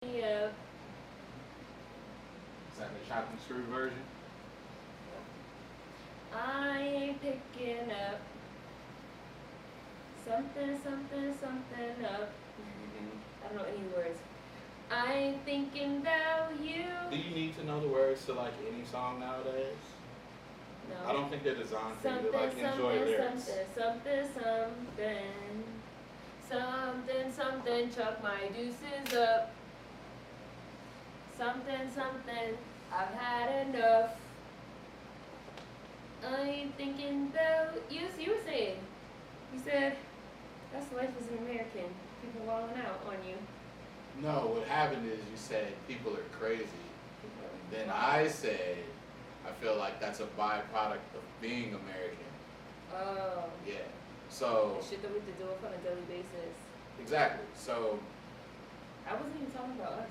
Yep. Is that the chopped and screwed version? I ain't picking up something up. I don't know any words. I ain't thinking about you. Do you need to know the words to like any song nowadays? No. I don't think they're designed for you Something, to like enjoy lyrics. Something, chuck my deuces up. Something, I've had enough. I ain't thinking about you. So you were saying, you said, that's life as an American. People walling out on you. No, what happened is you said people are crazy. Then I said, I feel like that's a byproduct of being American. Oh. Yeah. So. The shit that we have to deal with on a daily basis. Exactly. So. I wasn't even talking about us.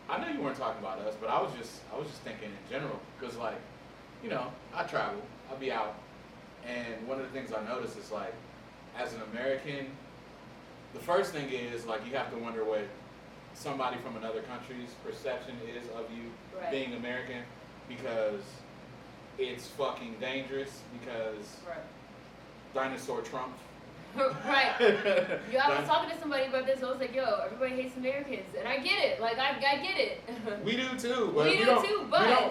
I know you weren't talking about us, but I was just thinking in general, because like, you know, I travel, I'll be out, and one of the things I notice is like, as an American, the first thing is like you have to wonder what somebody from another country's perception is of you being American, because it's fucking dangerous, because dinosaur Trump. Right. Yo, I was talking to somebody about this. I was like, yo, everybody hates Americans, and I get it. Like, I get it. We do too. But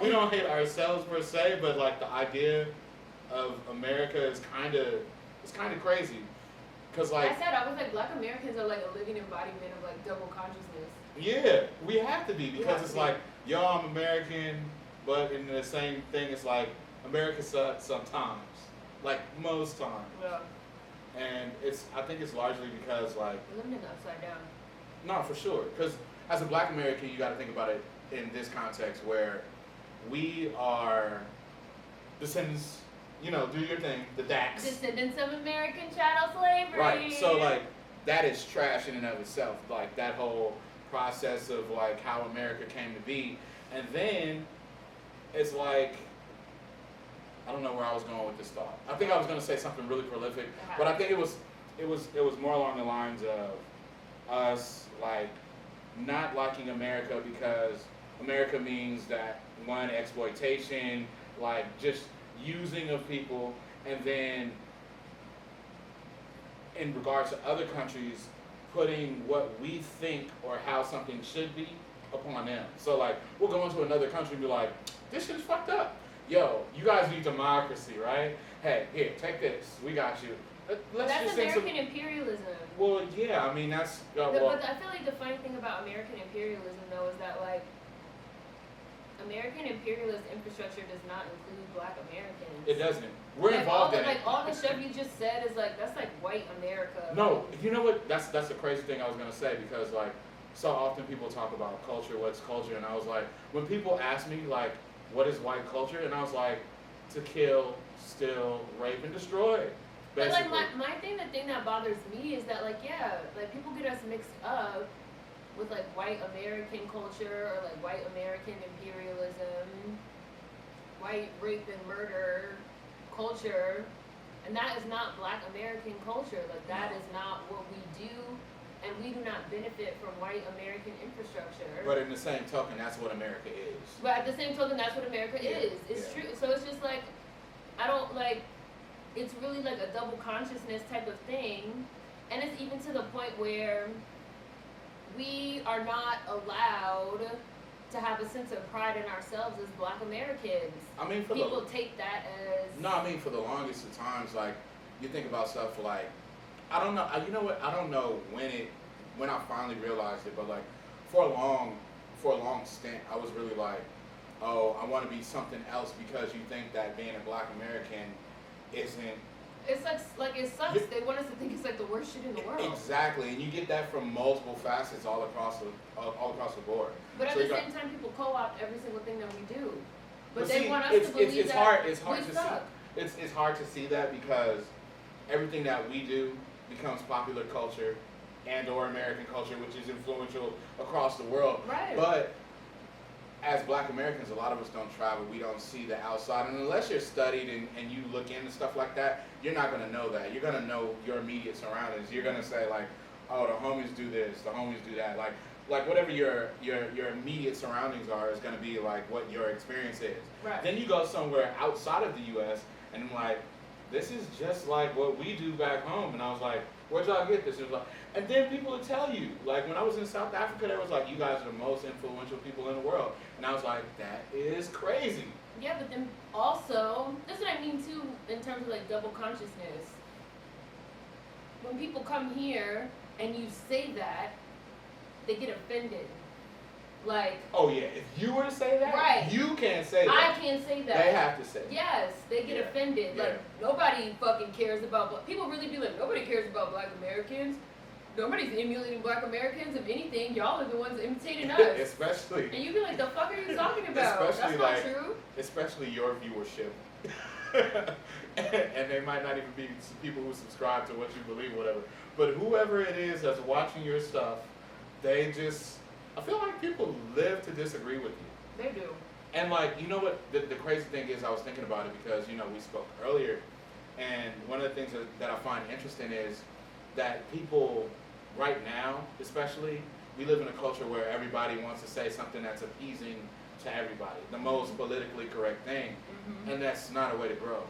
we don't hate ourselves per se. But like the idea of America is kind of crazy. Cause like I said, I was like, Black Americans are like a living embodiment of like double consciousness. Yeah, we have to be, because it's like, yo, I'm American, but in the same thing, it's like America sucks sometimes, like most times. Yeah. And I think it's largely because like we're living in the upside down. No, for sure. Because as a Black American, you got to think about it in this context where we are descendants. You know, do your thing, the Dax. Descendants of American chattel slavery. Right. So like that is trash in and of itself. Like that whole process of like how America came to be, and then it's like. I don't know where I was going with this thought. I think I was going to say something really prolific, but I think it was more along the lines of us like not liking America because America means that one, exploitation, like just using of people, and then in regards to other countries, putting what we think or how something should be upon them. So like we'll go into another country and be like, this shit's fucked up. Yo, you guys need democracy, right? Hey, here, take this. We got you. That's American imperialism. Well, yeah, I mean, that's... But I feel like the funny thing about American imperialism, though, is that, like, American imperialist infrastructure does not include Black Americans. It doesn't. We're involved in it. Like, all the stuff you just said is, like, that's, like, white America. No, you know what? That's the crazy thing I was going to say, because, like, so often people talk about culture, what's culture, and I was like, when people ask me, like, what is white culture? And I was like, to kill, steal, rape, and destroy. Basically. But like the thing that bothers me is that like people get us mixed up with like white American culture or like white American imperialism, white rape and murder culture, and that is not Black American culture. Like that is not what we do. And we do not benefit from white American infrastructure. But in the same token, that's what America is. But at the same token, that's what America is. It's true. So it's just like, I don't like, it's really like a double consciousness type of thing. And it's even to the point where we are not allowed to have a sense of pride in ourselves as Black Americans. I mean, people take that as... No, I mean, for the longest of times, like, you think about stuff like, I don't know. You know what? I don't know when I finally realized it, but like for a long stint, I was really like, oh, I want to be something else, because you think that being a Black American isn't. It's like it sucks. They want us to think it's like the worst shit in the world. Exactly, and you get that from multiple facets all across the board. But at the same time, people co-opt every single thing that we do. But they want us to believe that it's hard to suck. It's hard to see that, because everything that we do becomes popular culture and or American culture, which is influential across the world. Right. But as Black Americans, a lot of us don't travel. We don't see the outside. And unless you're studied and you look into stuff like that, you're not going to know that. You're going to know your immediate surroundings. You're going to say like, oh, the homies do this, the homies do that. Like, like whatever your immediate surroundings are is going to be like what your experience is. Right. Then you go somewhere outside of the U.S. and I'm like, this is just like what we do back home. And I was like, where'd y'all get this? And, it was like, and then people would tell you, like when I was in South Africa, there was like, you guys are the most influential people in the world. And I was like, that is crazy. Yeah, but then also, that's what I mean too in terms of like double consciousness. When people come here and you say that, they get offended. Like, oh yeah, if you were to say that, right. You can't say that. I can't say that. They have to say that. Yes, they get offended. Yeah. Like, nobody fucking cares about people really be like, nobody cares about Black Americans. Nobody's emulating Black Americans. If anything, y'all are the ones imitating us. Especially. And you be like, the fuck are you talking about? Especially That's not like, true. Especially your viewership. and they might not even be people who subscribe to what you believe, whatever. But whoever it is that's watching your stuff, they just, I feel like people live to disagree with you. They do. And like, you know what, the crazy thing is, I was thinking about it because, you know, we spoke earlier, and one of the things that I find interesting is that people, right now especially, we live in a culture where everybody wants to say something that's appeasing to everybody, the most politically correct thing, and that's not a way to grow.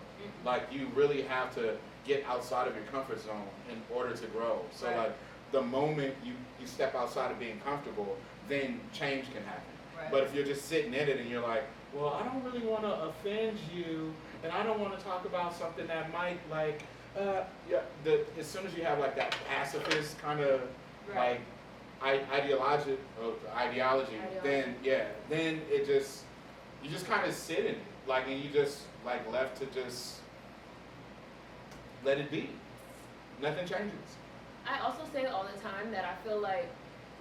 Like, you really have to get outside of your comfort zone in order to grow. So Right. like, the moment you step outside of being comfortable, then change can happen. Right. But if you're just sitting in it and you're like, well, I don't really want to offend you, and I don't want to talk about something that might like, as soon as you have like that pacifist kind of Right. like ideology, then it just, you just kind of sit in it, like, and you just like left to just let it be. Nothing changes. I also say all the time that I feel like,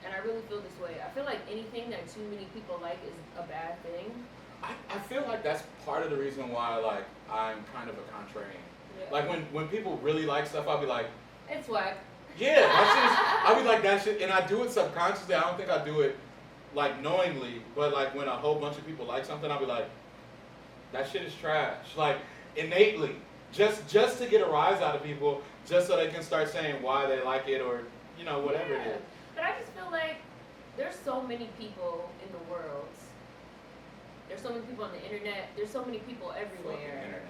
and I really feel this way, I feel like anything that too many people like is a bad thing. I feel like that's part of the reason why like I'm kind of a contrarian. Yeah. Like when people really like stuff, I'll be like, It's whack. yeah, I'll be like that shit, and I do it subconsciously. I don't think I do it like knowingly, but like when a whole bunch of people like something, I'll be like, that shit is trash. Like innately, just to get a rise out of people, just so they can start saying why they like it, or you know, whatever it is. But I just feel like there's so many people in the world. There's so many people on the internet. There's so many people Fucking everywhere. internet.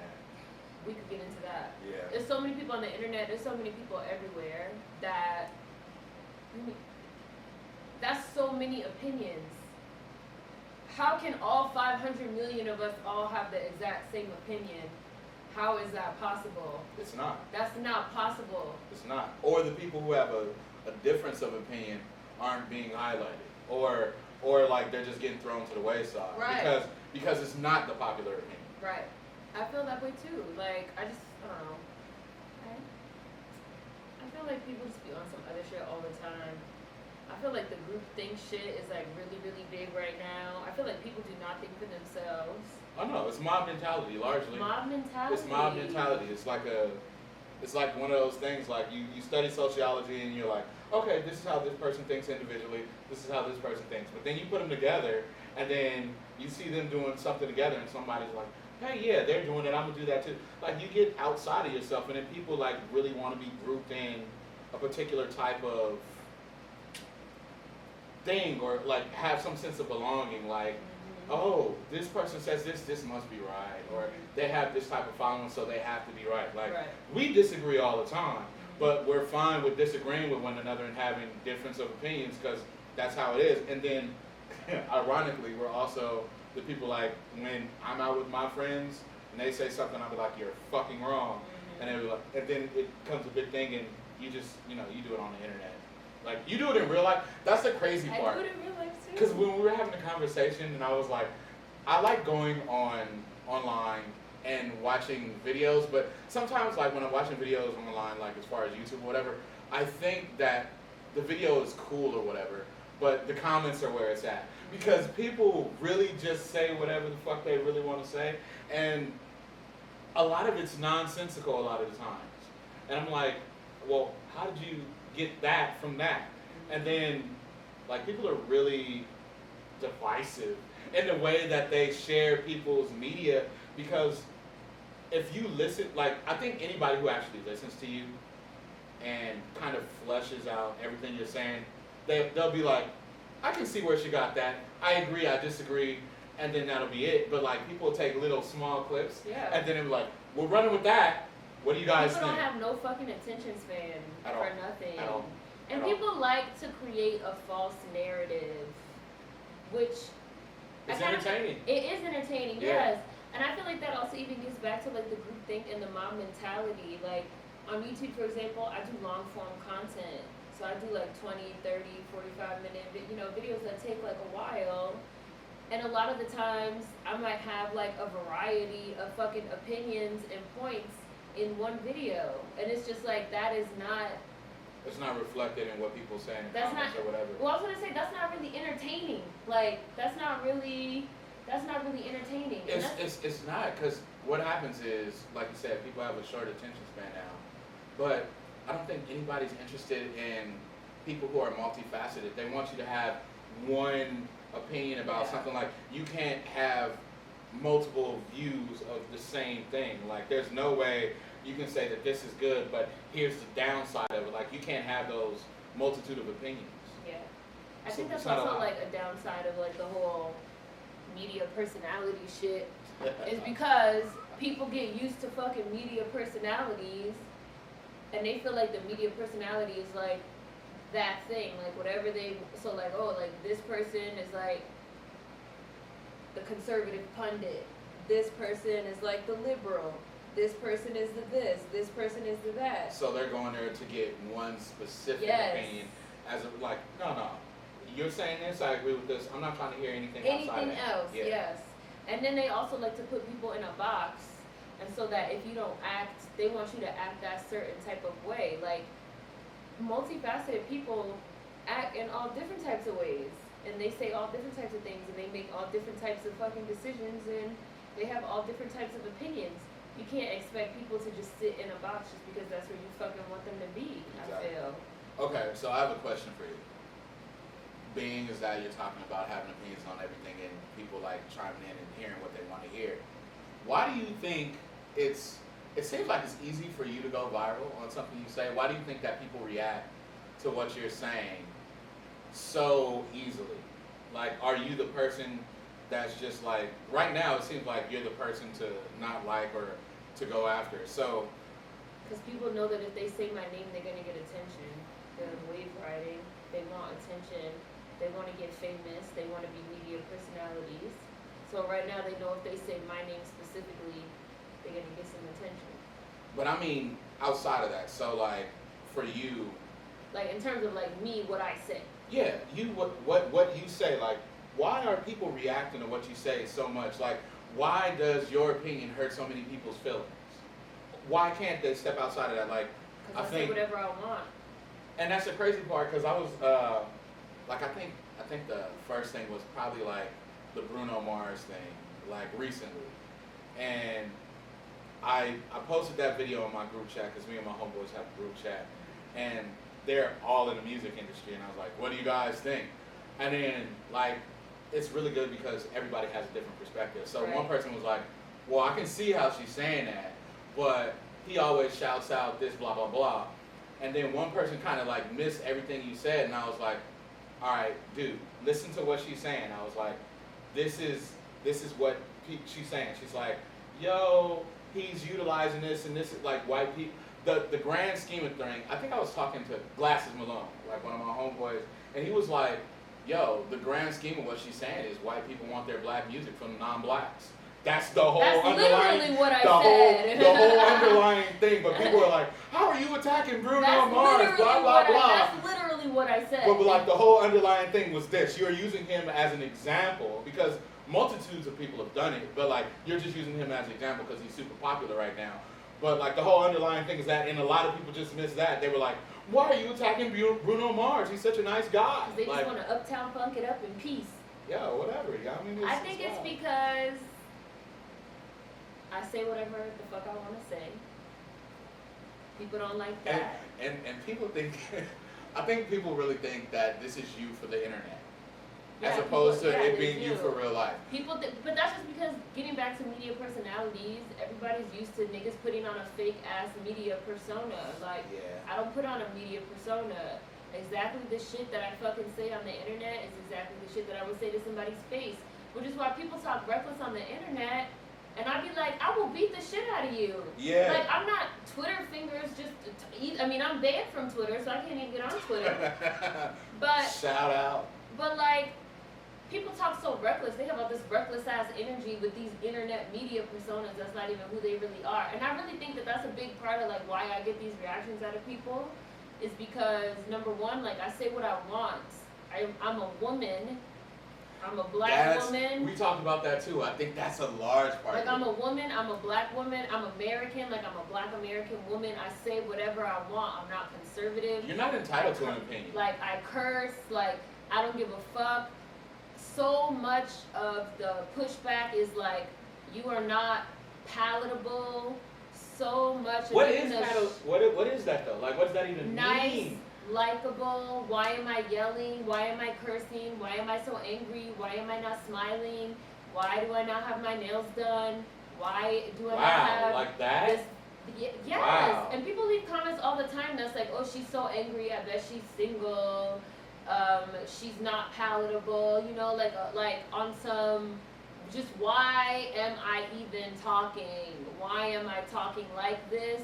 We could get into that. Yeah. There's so many people on the internet. There's so many people everywhere that. That's so many opinions. How can all 500 million of us all have the exact same opinion? How is that possible? It's not. That's not possible. It's not. Or the people who have a difference of opinion aren't being highlighted, or like they're just getting thrown to the wayside, Right. because it's not the popular opinion. Right. I feel that way too. Like, I don't know. I feel like people just be on some other shit all the time. I feel like the group think shit is like really, really big right now. I feel like people do not think for themselves. Oh no, it's mob mentality largely. Mob mentality. It's mob mentality. It's like one of those things, like you study sociology and you're like, okay, this is how this person thinks individually, this is how this person thinks. But then you put them together and then you see them doing something together and somebody's like, hey, yeah, they're doing it, I'm gonna do that too. Like, you get outside of yourself, and then people like really want to be grouped in a particular type of thing, or like have some sense of belonging, like, oh, this person says this must be right, or they have this type of following, so they have to be right. Like, Right. we disagree all the time, but we're fine with disagreeing with one another and having difference of opinions, because that's how it is. And then, ironically, we're also the people, like, when I'm out with my friends and they say something, I'll be like, you're fucking wrong. And they'll be like, and then it becomes a big thing, and you just, you do it on the internet. Like, you do it in real life. That's the crazy part. I do it in real life too. Because when we were having a conversation, and I was like, I like going online and watching videos, but sometimes, like, when I'm watching videos online, like as far as YouTube or whatever, I think that the video is cool or whatever, but the comments are where it's at. Because people really just say whatever the fuck they really want to say, and a lot of it's nonsensical a lot of the times. And I'm like, well, how did you get that from that? And then, like, people are really divisive in the way that they share people's media, because if you listen, like, I think anybody who actually listens to you and kind of fleshes out everything you're saying, they'll be like, I can see where she got that. I agree, I disagree, and then that'll be it. But like people take little small clips, Yeah. and then it was like, we're running with that. What do you guys People think? don't have no fucking attention span At for all. nothing. At all. And At all. people like to create a false narrative, which It's entertaining. It is entertaining, Yeah. yes. And I feel like that also even gets back to like the group think and the mob mentality. Like on YouTube, for example, I do long form content. So I do like 20, 30, 45-minute, videos that take like a while. And a lot of the times I might have like a variety of fucking opinions and points in one video. And it's just like, that is not... It's not reflected in what people say in the That's comments not- or whatever. Well, I was gonna say, that's not really entertaining. Like, that's not really entertaining. And It's not, because what happens is, like you said, people have a short attention span now. But I don't think anybody's interested in people who are multifaceted. They want you to have one opinion about Yeah. something. Like, you can't have multiple views of the same thing. Like, there's no way you can say that this is good, but here's the downside of it. Like, you can't have those multitude of opinions. Yeah. I So think that's it's not also allowed. like a downside of like the whole media personality shit. Is because people get used to fucking media personalities and they feel like the media personality is like that thing. Like whatever they, so like, oh, like this person is like the conservative pundit. This person is like the liberal. This person is the this person is the that. So they're going there to get one specific Yes. opinion as of like, no. You're saying this, I agree with this. I'm not trying to hear anything outside of Anything that. else, Yeah. yes. And then they also like to put people in a box, and so that if you don't act, they want you to act that certain type of way. Like, multifaceted people act in all different types of ways, and they say all different types of things, and they make all different types of fucking decisions, and they have all different types of opinions. You can't expect people to just sit in a box just because that's where you fucking want them to be, Exactly. I feel. Okay, so I have a question for you. Being is that you're talking about having opinions on everything and people like chiming in and hearing what they want to hear. Why do you think it seems like it's easy for you to go viral on something you say? Why do you think that people react to what you're saying so easily? Like, are you the person that's just like, right now it seems like you're the person to not like or to go after. So, Because people know that if they say my name, they're going to get attention. They're wave riding. They want attention. They want to get famous. They want to be media personalities. So right now they know if they say my name specifically, they're going to get some attention. but I mean, outside of that, so like, for you, Like in terms of like me, what I say. yeah, what you say, like, why are people reacting to what you say so much? Like, why does your opinion hurt so many people's feelings? Why can't they step outside of that? Like, Because I I say think- whatever I want. and that's the crazy part, because I was, like, I think the first thing was probably like the Bruno Mars thing, like recently. And I posted that video in my group chat, because me and my homeboys have a group chat. And they're all in the music industry, and I was like, what do you guys think? And then, like, it's really good because everybody has a different perspective. So Right. one person was like, well, I can see how she's saying that, but he always shouts out this, blah, blah, blah. And then one person kind of like missed everything you said, and I was like, all right, dude, listen to what she's saying. I was like, this is what she's saying. She's like, yo, he's utilizing this, and this is like white people. The grand scheme of thing, I think I was talking to Glasses Malone, like one of my homeboys, and he was like, yo, the grand scheme of what she's saying is white people want their black music from non-blacks. That's the whole That's underlying, literally what I the said. whole underlying thing. But people are like, how are you attacking Bruno That's Mars? literally Blah blah what blah. that's literally what I said. But like the whole underlying thing was this: you're using him as an example because multitudes of people have done it, but like you're just using him as an example because he's super popular right now. But like the whole underlying thing is that, and a lot of people just missed that. They were like, why are you attacking Bruno Mars? He's such a nice guy. 'Cause they just Like, want to uptown funk it up in peace. yeah, whatever. Yeah, I mean, I think it's wild. because I say whatever the fuck I want to say. People don't like that. And people think, I think people really think that this is you for the internet, Yeah, as opposed people- to yeah, it they being you do. for real life. But that's just because getting back to media personalities, everybody's used to niggas putting on a fake ass media persona. Like, Yeah. I don't put on a media persona. exactly the shit that I fucking say on the internet is exactly the shit that I would say to somebody's face. Which is why people talk reckless on the internet, and I'd be like, I will beat the shit out of you. Yeah. Like, I'm not Twitter fingers just to eat. I mean, I'm banned from Twitter, so I can't even get on Twitter. But shout out. But like, people talk so reckless. They have all this reckless ass energy with these internet media personas. That's not even who they really are. And I really think that that's a big part of like why I get these reactions out of people, is because number one, like I say what I want. I'm a woman. I'm a black woman. We talked about that too. I think that's a large part. Like, I'm a woman, I'm a black woman, I'm American, like I'm a black American woman. I say whatever I want. I'm not conservative. You're not entitled to an opinion. Like, I curse, like, I don't give a fuck. So much of the pushback is like, you are not palatable. So much of what is that though? Like, what does that even mean? Likable. Why am I yelling? Why am I cursing? Why am I so angry? Why am I not smiling? Why do I not have my nails done? Why do I not have like that? This? Yes. Wow. And people leave comments all the time that's like, oh, she's so angry. I bet she's single. She's not palatable. You know, like on some. Just why am I even talking? Why am I talking like this?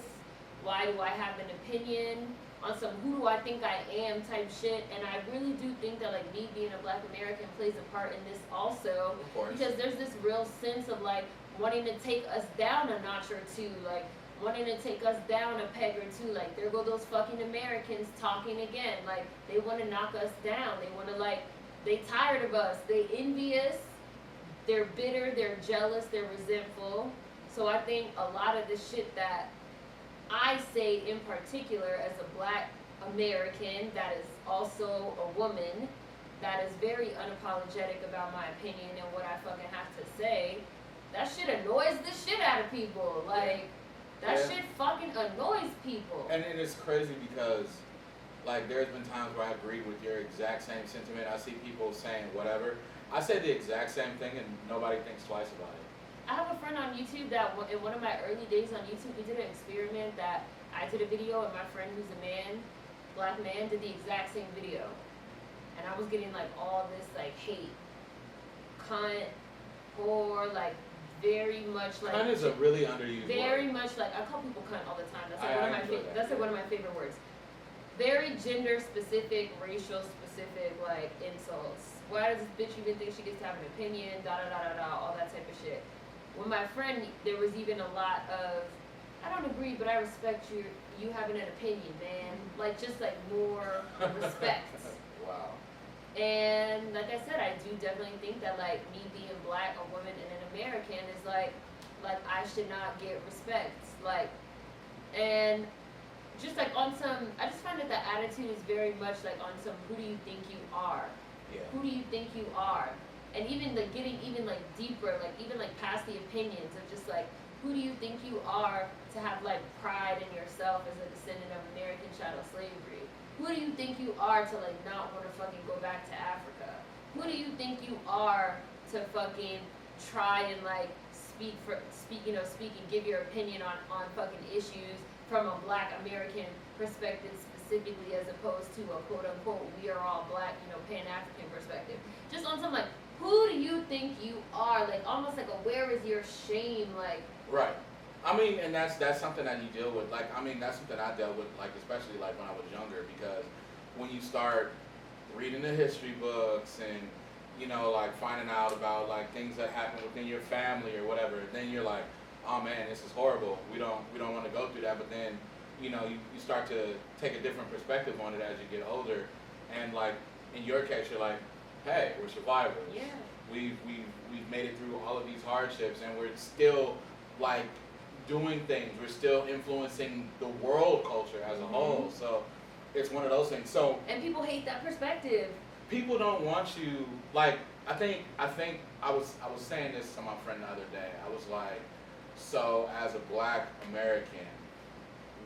Why do I have an opinion? On some who do I think I am type shit. And I really do think that like me being a black American plays a part in this also. Of course. Because there's this real sense of like wanting to take us down a notch or two, like wanting to take us down a peg or two. Like, there go those fucking Americans talking again. Like, they want to knock us down. They want to like, they tired of us. They envious. They're bitter. They're jealous. They're resentful. So I think a lot of the shit that I say in particular as a black American that is also a woman, that is very unapologetic about my opinion and what I fucking have to say, that shit annoys the shit out of people. Like, that shit fucking annoys people. And it is crazy because, like, there's been times where I agree with your exact same sentiment. I see people saying whatever. I say the exact same thing and nobody thinks twice about it. I have a friend on YouTube that in one of my early days on YouTube, we did an experiment that I did a video and my friend who's a man, black man, did the exact same video. And I was getting like all this like hate, cunt, whore, like very much like. Cunt is a really underused very word. much like, I call people cunt all the time. That's like one of my favorite words. Very gender specific, racial specific like insults. Why does this bitch even think she gets to have an opinion? Da da da da da, all that type of shit. With my friend, there was even a lot of, I don't agree, but I respect you having an opinion, man. Like, just like more respect. Wow. And like I said, I do definitely think that like me being black, a woman, and an American is like I should not get respect. Like, and just like on some, I just find that the attitude is very much like on some, who do you think you are? Yeah. Who do you think you are? And even like getting even like deeper, like even like past the opinions of just like, who do you think you are to have like pride in yourself as a descendant of American chattel slavery? Who do you think you are to like not want to fucking go back to Africa? Who do you think you are to fucking try and like speak and give your opinion on fucking issues from a black American perspective specifically, as opposed to a quote unquote we are all black, Pan-African perspective. Just on some like, who do you think you are? Like, almost like a where is your shame? Like, right. I mean, and that's something that you deal with. Like, I mean, that's something I dealt with, like, especially like when I was younger, because when you start reading the history books and, like finding out about like things that happen within your family or whatever, then you're like, oh man, this is horrible. We don't want to go through that. But then, you start to take a different perspective on it as you get older, and like in your case, you're like, hey, we're survivors. yeah. We've made it through all of these hardships, and we're still like doing things. We're still influencing the world culture as a whole. So it's one of those things. So and people hate that perspective. People don't want you. Like, I think I was saying this to my friend the other day. I was like, so as a black American,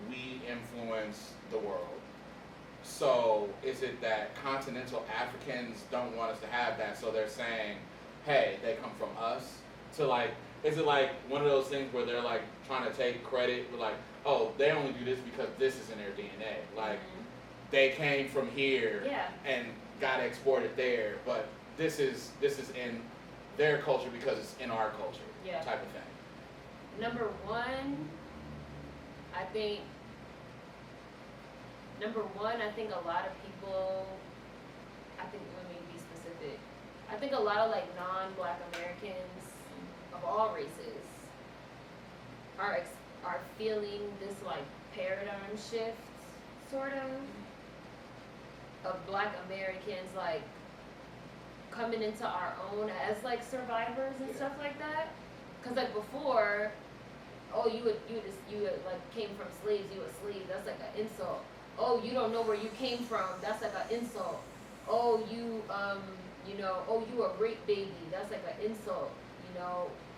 we influence the world. So is it that continental Africans don't want us to have that, so they're saying, hey, they come from us? To like, is it like one of those things where they're like trying to take credit, like, oh, they only do this because this is in their DNA? Like, they came from here Yeah. and got exported there, but this is in their culture because it's in our culture, Yeah. type of thing. Number one, I think a lot of people, let me be specific. I think a lot of like non-Black Americans of all races are feeling this like paradigm shift, sort of Black Americans like coming into our own as like survivors and stuff like that. Cause like before, oh you like came from slaves, you a slave, that's like an insult. Oh, you don't know where you came from, that's like an insult. Oh, you you a rape baby, that's like an insult.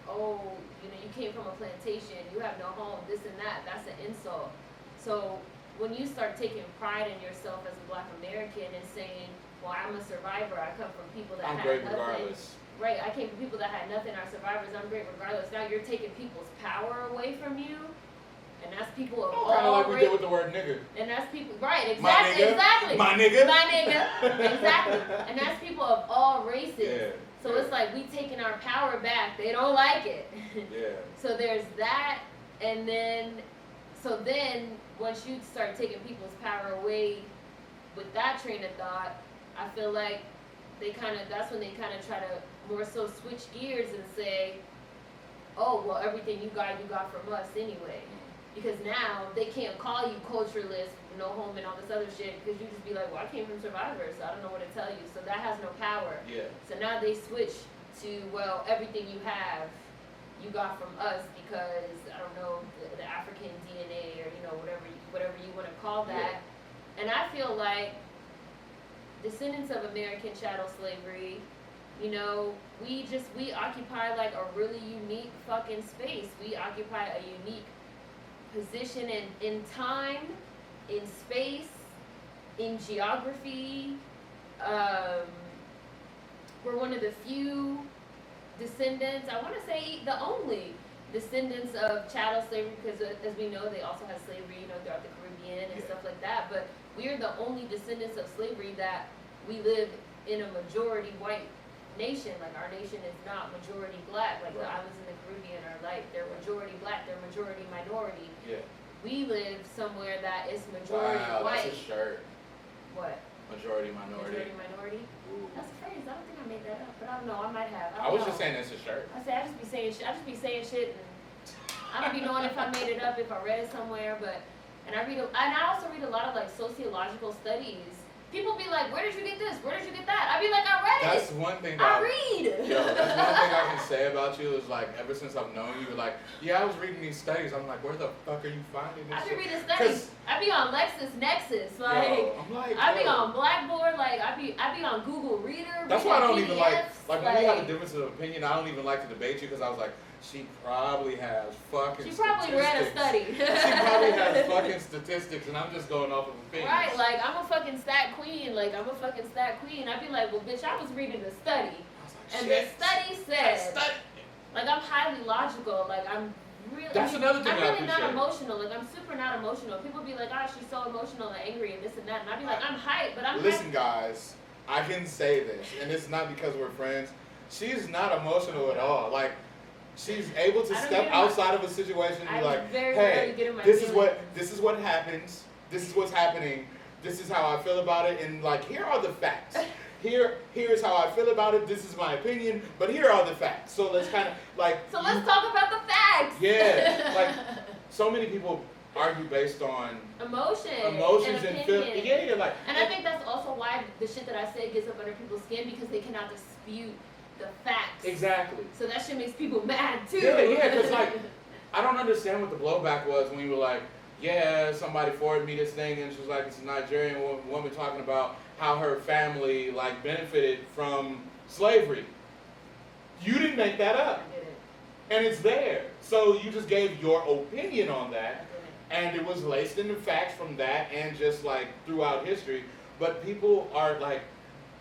Oh, you came from a plantation, you have no home, this and that's an insult. So when you start taking pride in yourself as a Black American and saying, well, I'm a survivor, I come from people that I'm had great nothing. regardless. Right, I came from people that had nothing, are survivors, I'm great regardless. Now you're taking people's power away from you. And that's people of all Kind of like we races. did with the word nigga. And that's people, right, My nigga. exactly. My nigga. My nigga, exactly. And that's people of all races. Yeah. So it's like we taking our power back. They don't like it. Yeah. So there's that, and then once you start taking people's power away with that train of thought, I feel like that's when they kind of try to more so switch gears and say, oh, well, everything you got from us anyway. Because now they can't call you culturalist, no home and all this other shit, because you just be like, well, I came from survivors, so I don't know what to tell you. So that has no power. Yeah. So now they switch to, well, everything you have, you got from us because, I don't know, the African DNA or, whatever you want to call that. Yeah. And I feel like descendants of American chattel slavery, we occupy like a really unique fucking space. We occupy a unique position in time, in space, in geography. We're one of the few descendants, I want to say the only descendants of chattel slavery, because as we know, they also had slavery, throughout the Caribbean and stuff like that. But we're the only descendants of slavery that we live in a majority white nation. Like our nation is not majority Black. Like the islands in the Caribbean are like they're majority Black, they're majority minority. Yeah. We live somewhere that is majority white. That's a shirt. What? Majority minority. Majority minority. Ooh. That's a phrase. I don't think I made that up, but I don't know. I might have. I was just saying it's a shirt. I just be saying shit, and I don't be knowing if I made it up, if I read it somewhere. And I also read a lot of like sociological studies. People be like, where did you get this? Where did you get that? I be like, I read it. That's one thing I read. Yo, that's one thing I can say about you is like, ever since I've known you, like, yeah, I was reading these studies. I'm like, where the fuck are you finding this? I be reading studies. I be on LexisNexis, like, I'm like, I be on Blackboard, like, I be on Google Reader. That's why I don't even like when we have a like, difference of opinion. I don't even like to debate you because I was like, she probably has fucking. She probably read a study. She probably has fucking statistics, and I'm just going off of opinions. Right, like I'm a fucking stat queen. I'd be like, well, bitch, I was reading a study, and the study said, like, I'm highly logical. Like I'm really. That's another thing I'm I really not appreciate. emotional. Like I'm super not emotional. People be like, oh, she's so emotional and angry and this and that, and I'd be like, I'm hyped, but I'm. Listen, guys, I can say this, and it's not because we're friends. She's not emotional at all. Like. She's able to step outside of a situation and be like, hey, this is what happens. This is what's happening. This is how I feel about it. And like, here are the facts. Here's how I feel about it. This is my opinion, but here are the facts. So let's kind of like. So let's talk about the facts. Yeah, like so many people argue based on emotions and feel. Yeah, like. And I think that's also why the shit that I say gets up under people's skin, because they cannot dispute the facts. Exactly. So that shit makes people mad too. Yeah, because like, I don't understand what the blowback was when you were like, yeah, somebody forwarded me this thing, and she was like, it's a Nigerian woman talking about how her family like benefited from slavery. You didn't make that up. I didn't. And it's there. So you just gave your opinion on that, and it was laced in the facts from that and just like throughout history. But people are like,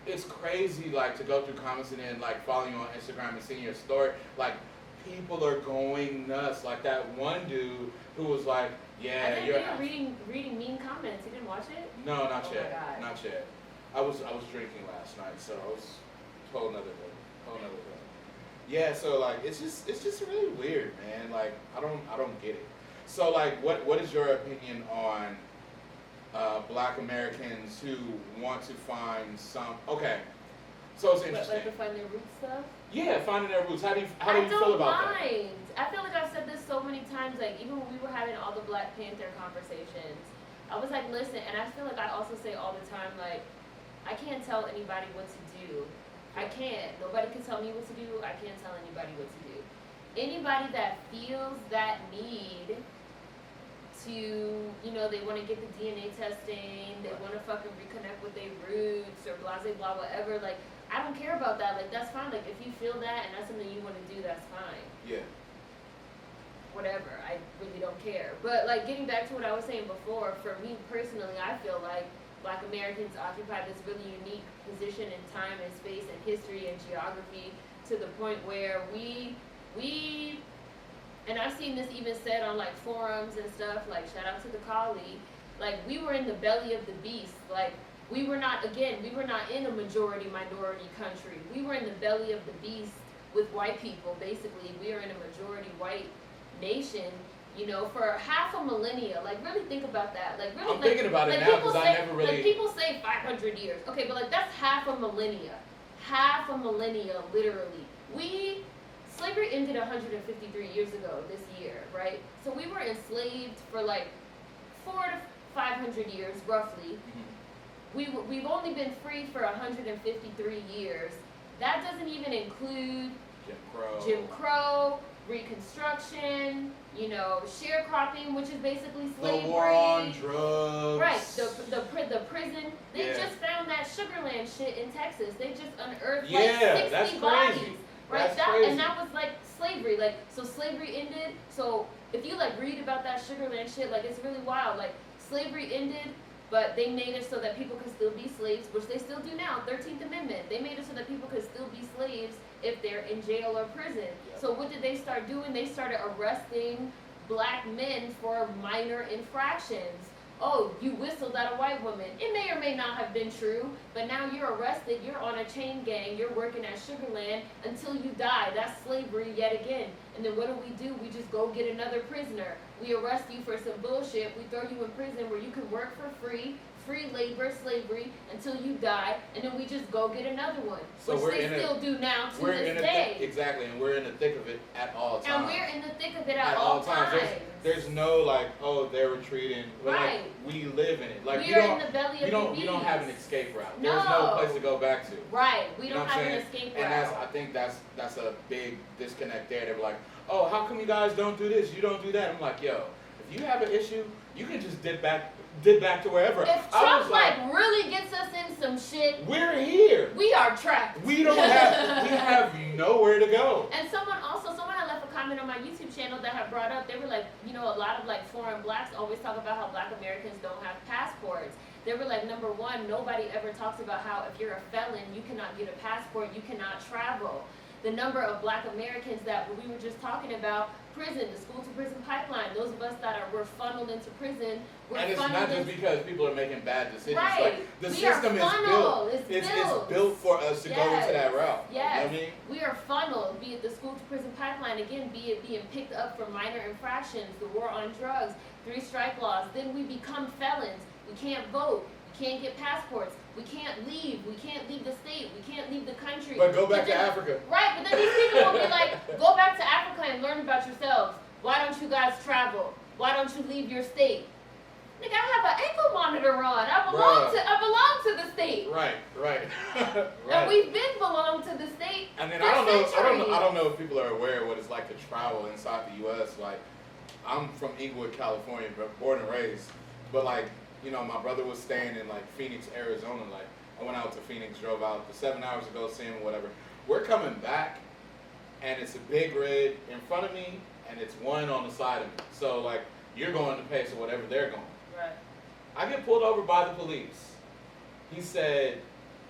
it's crazy like to go through comments and then like following you on Instagram and seeing your story. Like people are going nuts. Like that one dude who was like, yeah, I think you're you were reading mean comments. You didn't watch it? No, not Oh yet. my God. Not yet. I was drinking last night, so I was whole nother thing. Yeah, so like it's just really weird, man. Like I don't get it. So like what is your opinion on Black Americans who want to find some so it's interesting. Like to find their roots stuff? Yeah, finding their roots. How do you feel about that? I don't mind. I feel like I've said this so many times, like even when we were having all the Black Panther conversations, I was like, listen, and I feel like I also say all the time, like, I can't tell anybody what to do. I can't. Nobody can tell me what to do. I can't tell anybody what to do. Anybody that feels that need to, they want to get the DNA testing, they want to fucking reconnect with their roots or blah, blah, blah, whatever, like, I don't care about that. Like, that's fine. Like, if you feel that and that's something you want to do, that's fine. Yeah. Whatever. I really don't care. But, like, getting back to what I was saying before, for me personally, I feel like Black Americans occupy this really unique position in time and space and history and geography to the point where we and I've seen this even said on, like, forums and stuff, like, shout out to the colleague, like, we were in the belly of the beast. Like, we were not in a majority minority country. We were in the belly of the beast with white people, basically. We are in a majority white nation, for half a millennia. Like, really think about that. Like, really, I'm thinking about it now because I never really. Like, people say 500 years. Okay, but, like, that's half a millennia. Half a millennia, literally. Slavery ended 153 years ago this year, right? So we were enslaved for, like, 400 to 500 years, roughly. Mm-hmm. We've only been free for 153 years. That doesn't even include Jim Crow, Reconstruction, sharecropping, which is basically slavery. The war on drugs. Right, the prison. They just found that Sugarland shit in Texas. They just unearthed like 60 bodies. Crazy. Right, that's crazy. And that was like slavery. Like, so slavery ended. So if you like read about that Sugarland shit, like, it's really wild. Like, slavery ended, but they made it so that people could still be slaves, which they still do now. 13th Amendment. They made it so that people could still be slaves if they're in jail or prison. Yep. So what did they start doing? They started arresting Black men for minor infractions. Oh, you whistled at a white woman. It may or may not have been true, but now you're arrested, you're on a chain gang, you're working at Sugarland until you die. That's slavery yet again. And then what do? We just go get another prisoner. We arrest you for some bullshit. We throw you in prison where you can work for free labor, slavery, until you die, and then we just go get another one. So which they still do now to this day. Exactly, and we're in the thick of it at all times. And we're in the thick of it at all times. There's no like, oh, they're retreating. Right. Like, we live in it. Like, we are in the belly of the beast. We don't have an escape route. No. There's no place to go back to. Right. We don't have an escape route. And I think that's a big disconnect there. They're like, oh, how come you guys don't do this? You don't do that. I'm like, yo, if you have an issue, you can just dip back to wherever. If Trump really gets us in some shit, we're here. We are trapped. We have nowhere to go. And someone had left a comment on my YouTube channel that had brought up, they were like, a lot of like foreign blacks always talk about how Black Americans don't have passports. They were like, number one, nobody ever talks about how if you're a felon, you cannot get a passport, you cannot travel. The number of Black Americans that we were just talking about, prison, the school to prison pipeline, those of us that were funneled into prison. And it's not just because people are making bad decisions. Right. Like, the system is built. It's built for us to go into that route. Yes. You know what I mean? We are funneled, be it the school to prison pipeline, again, be it being picked up for minor infractions, the war on drugs, 3 strike laws, then we become felons. We can't vote. We can't get passports. We can't leave. We can't leave the state. We can't leave the country. But go back to Africa. Right, but then these people will be like, go back to Africa and learn about yourselves. Why don't you guys travel? Why don't you leave your state? Nigga, I have an ankle monitor on. I belong to the state. Right. Right. And we've been belonged to the state. And then for I don't know if people are aware of what it's like to travel inside the US. Like, I'm from Inglewood, California, born and raised. But like, my brother was staying in like Phoenix, Arizona. Like, I went out to Phoenix, drove out for 7 hours to go see him, whatever. We're coming back, and it's a big red in front of me, and it's one on the side of me. So like, you're going the pace of whatever they're going. Right. I get pulled over by the police. He said,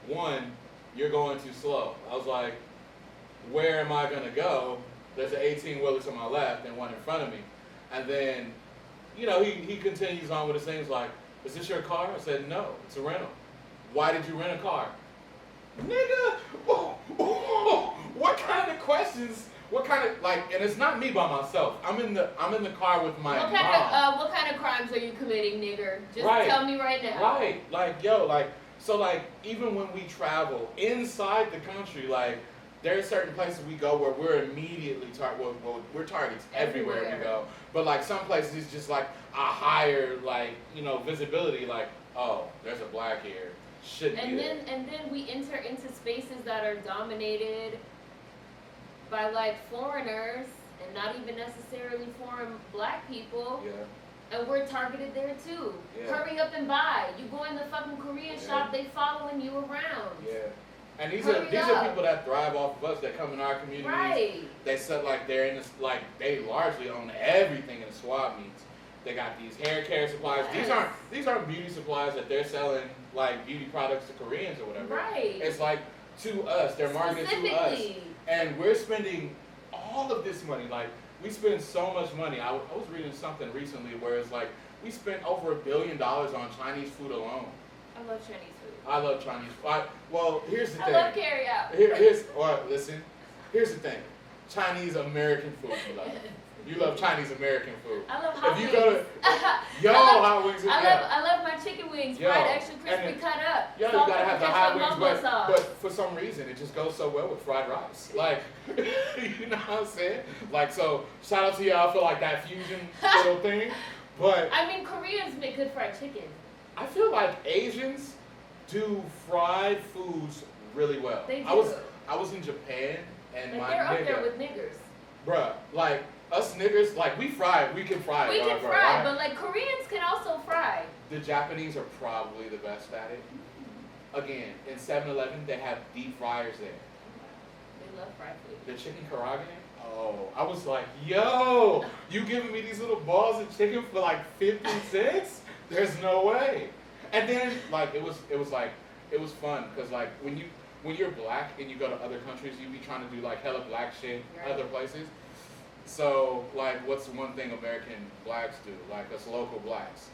1, you're going too slow. I was like, where am I gonna go? There's an 18-wheeler to my left and one in front of me. And then, you know, he continues on with his things like, is this your car? I said, no, it's a rental. Why did you rent a car? Nigga, what kind of questions? What kind of, like, and it's not me by myself. I'm in the car with my mom. What kind of crimes are you committing, nigger? Just Right. tell me right now. Right, like, yo, like, so, like, even when we travel inside the country, like, there are certain places we go where we're immediately we're targets everywhere we go. But, like, some places it's just, like, a higher, like, you know, visibility, like, oh, there's a black here. Shouldn't be there. And then we enter into spaces that are dominated by, like, foreigners and not even necessarily foreign black people. Yeah. And we're targeted there too. Yeah. Hurry up and buy. You go in the fucking Korean shop, they following you around. Yeah. And these Hurry are up. people that thrive off of us, that come in our communities. Right. They said like they're in this, like they largely own everything in the swap meets. They got these hair care supplies. Yes. These aren't beauty supplies that they're selling like beauty products to Koreans or whatever. Right. It's like to us. They're marketing to us. Specifically. And we're spending all of this money. Like we spend so much money. I was reading something recently where it's like we spent over $1 billion on Chinese food alone. I love Chinese food. I love Chinese food. Well, here's the thing. I love carry out. Here's the thing. Chinese American food you love. You love Chinese American food. I love hot if you wings. Go to, hot wings. I love my chicken wings, fried extra crispy, then, cut up. Yo, you salt, gotta have the ketchup, hot mumbo wings, sauce. but for some reason it just goes so well with fried rice. Like, you know what I'm saying? Like, so shout out to y'all for like that fusion little thing. But I mean, Koreans make good fried chicken. I feel like Asians do fried foods really well. They do. I was in Japan and Like my they're up nigga, there with niggers. bruh, like us niggers, like we can fry. We it, can bro, fry, right? but like Koreans can also fry. The Japanese are probably the best at it. Again, in 7-Eleven, they have deep fryers there. They love fried food. The chicken karaage, oh, I was like, yo, you giving me these little balls of chicken for like 50 cents? There's no way. And then like it was fun because like when you're black and you go to other countries, you be trying to do like hella black shit other places. So like what's one thing American blacks do? Like us local blacks,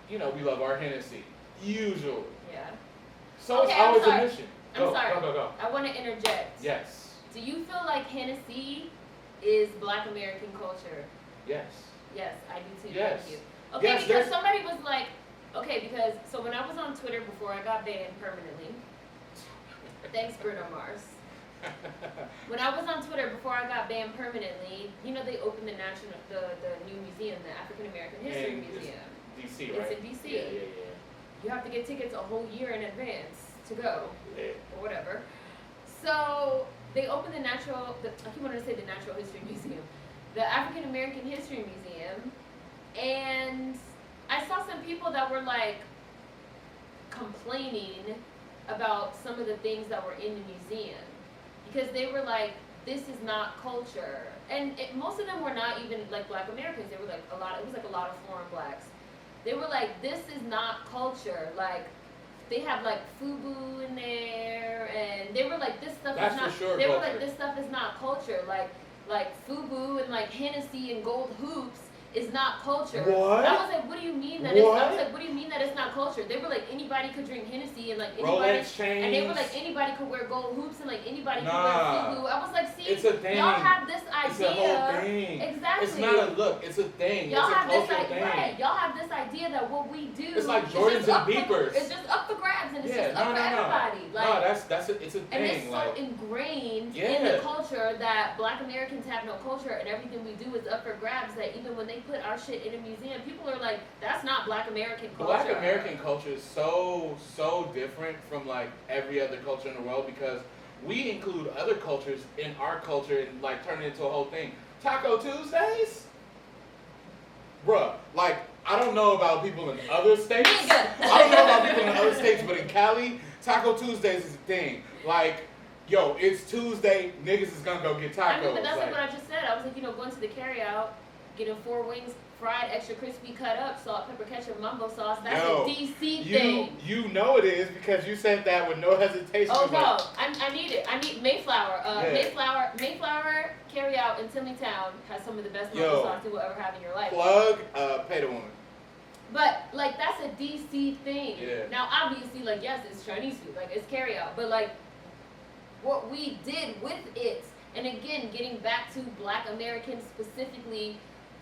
you know, we love our Hennessy usually. Yeah. So Okay, it's always I'm sorry. a mission. I'm sorry. Go. I want to interject. Yes. Do you feel like Hennessy is Black American culture? Yes. Yes, I do too. Yes. Thank you. Okay, Yes, because somebody was like, so when I was on Twitter before I got banned permanently, thanks Bruno Mars. When I was on Twitter before I got banned permanently, you know they opened the new museum, the African American History Museum. DC, right? It's in DC. Yeah. You have to get tickets a whole year in advance to go, Yeah. or whatever. So they opened I keep wanting to say the Natural History Museum, the African American History Museum, and I saw some people that were like complaining about some of the things that were in the museum because they were like, this is not culture, and most of them were not even like Black Americans. They were like it was like a lot of foreign blacks. They were like, this is not culture. Like they have like FUBU in there, and they were like, this stuff That's is not. for sure they culture. were like, this stuff is not culture. Like FUBU and like Hennessy and gold hoops is not culture. What? I was like, what do you mean that I was like, what do you mean that it's not culture? They were like, anybody could drink Hennessy and like anybody, Rolex chains. and they were like, anybody could wear gold hoops and like anybody could wear Nah. FUBU. I was like, see, It's a thing. y'all have this idea. It's a whole thing. Exactly. It's not a look. It's a thing. Y'all it's have a this cultural thing. right. Y'all have this idea that what we do It's like is Jordans just up and Beepers. it's just up for grabs and it's Yeah, just up for everybody. Like, no, it's a thing. and it's so like, ingrained in Yeah. the culture that Black Americans have no culture and everything we do is up for grabs, that even when they put our shit in a museum, people are like, that's not Black American culture. Black American culture is so different from like every other culture in the world because we include other cultures in our culture and like turn it into a whole thing. Taco Tuesdays? Bruh, like I don't know about people in other states. I don't know about people in other states, but in Cali, Taco Tuesdays is a thing. Like, yo, it's Tuesday, niggas is gonna go get tacos. I mean, but that's like what I just said. I was like, going to the carryout, getting 4 wings, fried, extra crispy, cut up, salt, pepper, ketchup, mumbo sauce. That's a DC thing. You know it is because you said that with no hesitation. Oh no, I need it. I need Mayflower. Mayflower, Carry Out in Town has some of the best Yo. mumbo sauce you will ever have in your life. Plug, Pay the Woman. But like that's a DC thing. Yeah. Now obviously like yes it's Chinese food, like it's carry out. But like what we did with it, and again getting back to Black Americans specifically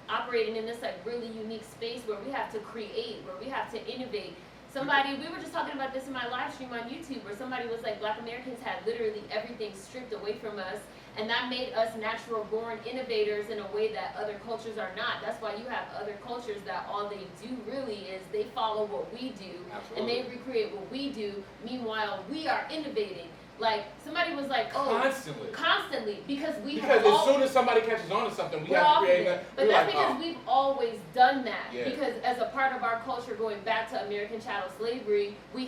operating in this like really unique space where we have to create, where we have to innovate. Somebody, we were just talking about this in my live stream on YouTube where somebody was like Black Americans had literally everything stripped away from us, and that made us natural born innovators in a way that other cultures are not. That's why you have other cultures that all they do really is they follow what we do. Absolutely. And they recreate what we do. Meanwhile, we are innovating. Like somebody was like, oh, constantly because as soon as somebody catches on to something, we have to create that. But that's because we've always done that. Yeah. Because as a part of our culture, going back to American chattel slavery, we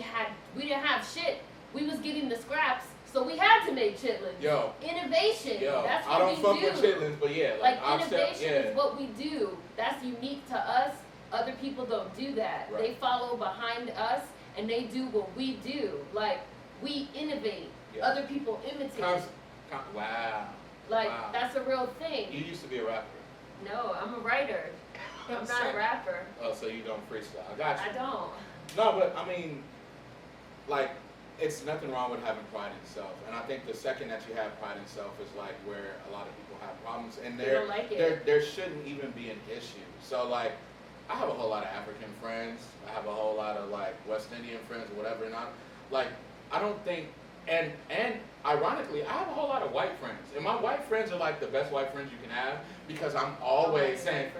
didn't have shit. We was getting the scraps, so we had to make chitlins. Yo. Innovation. Yo. That's what I don't we fuck do. with chitlins, but yeah, like innovation is what we do. That's unique to us. Other people don't do that. Right. They follow behind us and they do what we do. Like we innovate. Yeah. Other people imitate. Wow. Like wow. that's a real thing. You used to be a rapper. No, I'm a writer. I'm not a rapper. Oh, so you don't freestyle. I got you. I don't. No, but I mean, like, it's nothing wrong with having pride in self. And I think the second that you have pride in self is like where a lot of people have problems. And They don't like it. there shouldn't even be an issue. So like, I have a whole lot of African friends. I have a whole lot of like West Indian friends or whatever. And I don't think, and ironically, I have a whole lot of white friends. And my white friends are like the best white friends you can have because I'm always saying,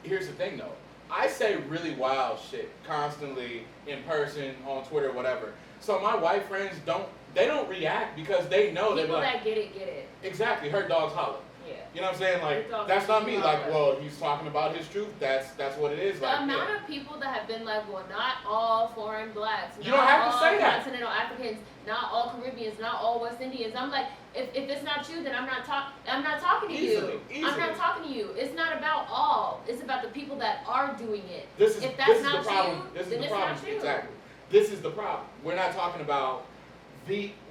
here's the thing though. I say really wild shit constantly in person, on Twitter, whatever. So my white friends don't react because they know people like, that get it. Exactly, her dog's holler. Yeah. You know what I'm saying? Like that's not me. Like, well, he's talking about his truth. That's what it is. The like, amount of people that have been like, well, not all foreign blacks, you don't have to say that. Continental Africans, not all Caribbeans, not all West Indians. I'm like, if it's not you, then I'm not talking to you. Easily. I'm not talking to you. It's not about all. It's about the people that are doing it. If that's not the problem. This is the problem. Exactly. This is the problem. We're not talking about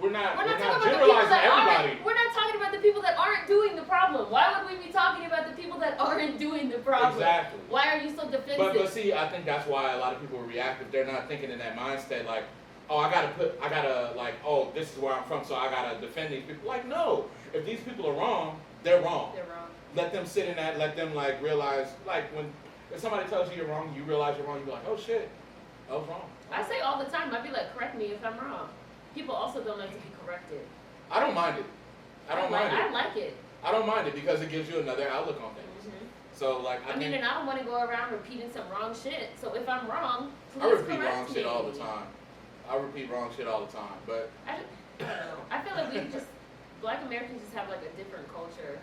we're not generalizing everybody. We're not talking about the people that aren't doing the problem. Why would we be talking about the people that aren't doing the problem? Exactly. Why are you so defensive? But see, I think that's why a lot of people are reactive. They're not thinking in that mindset like, oh, I gotta like, oh, this is where I'm from, so I gotta defend these people. Like, no. If these people are wrong, they're wrong. They're wrong. Let them sit in that, let them like realize, like if somebody tells you you're wrong, you realize you're wrong, you be like, oh shit, I was wrong. I say all the time, I'd be like, correct me if I'm wrong. People also don't like to be corrected. I don't mind it. I like it. I don't mind it because it gives you another outlook on things. Mm-hmm. So like I mean, and I don't want to go around repeating some wrong shit. So if I'm wrong, please I repeat correct wrong me. shit all the time. I repeat wrong shit all the time, but I don't know. I feel like Black Americans just have like a different culture.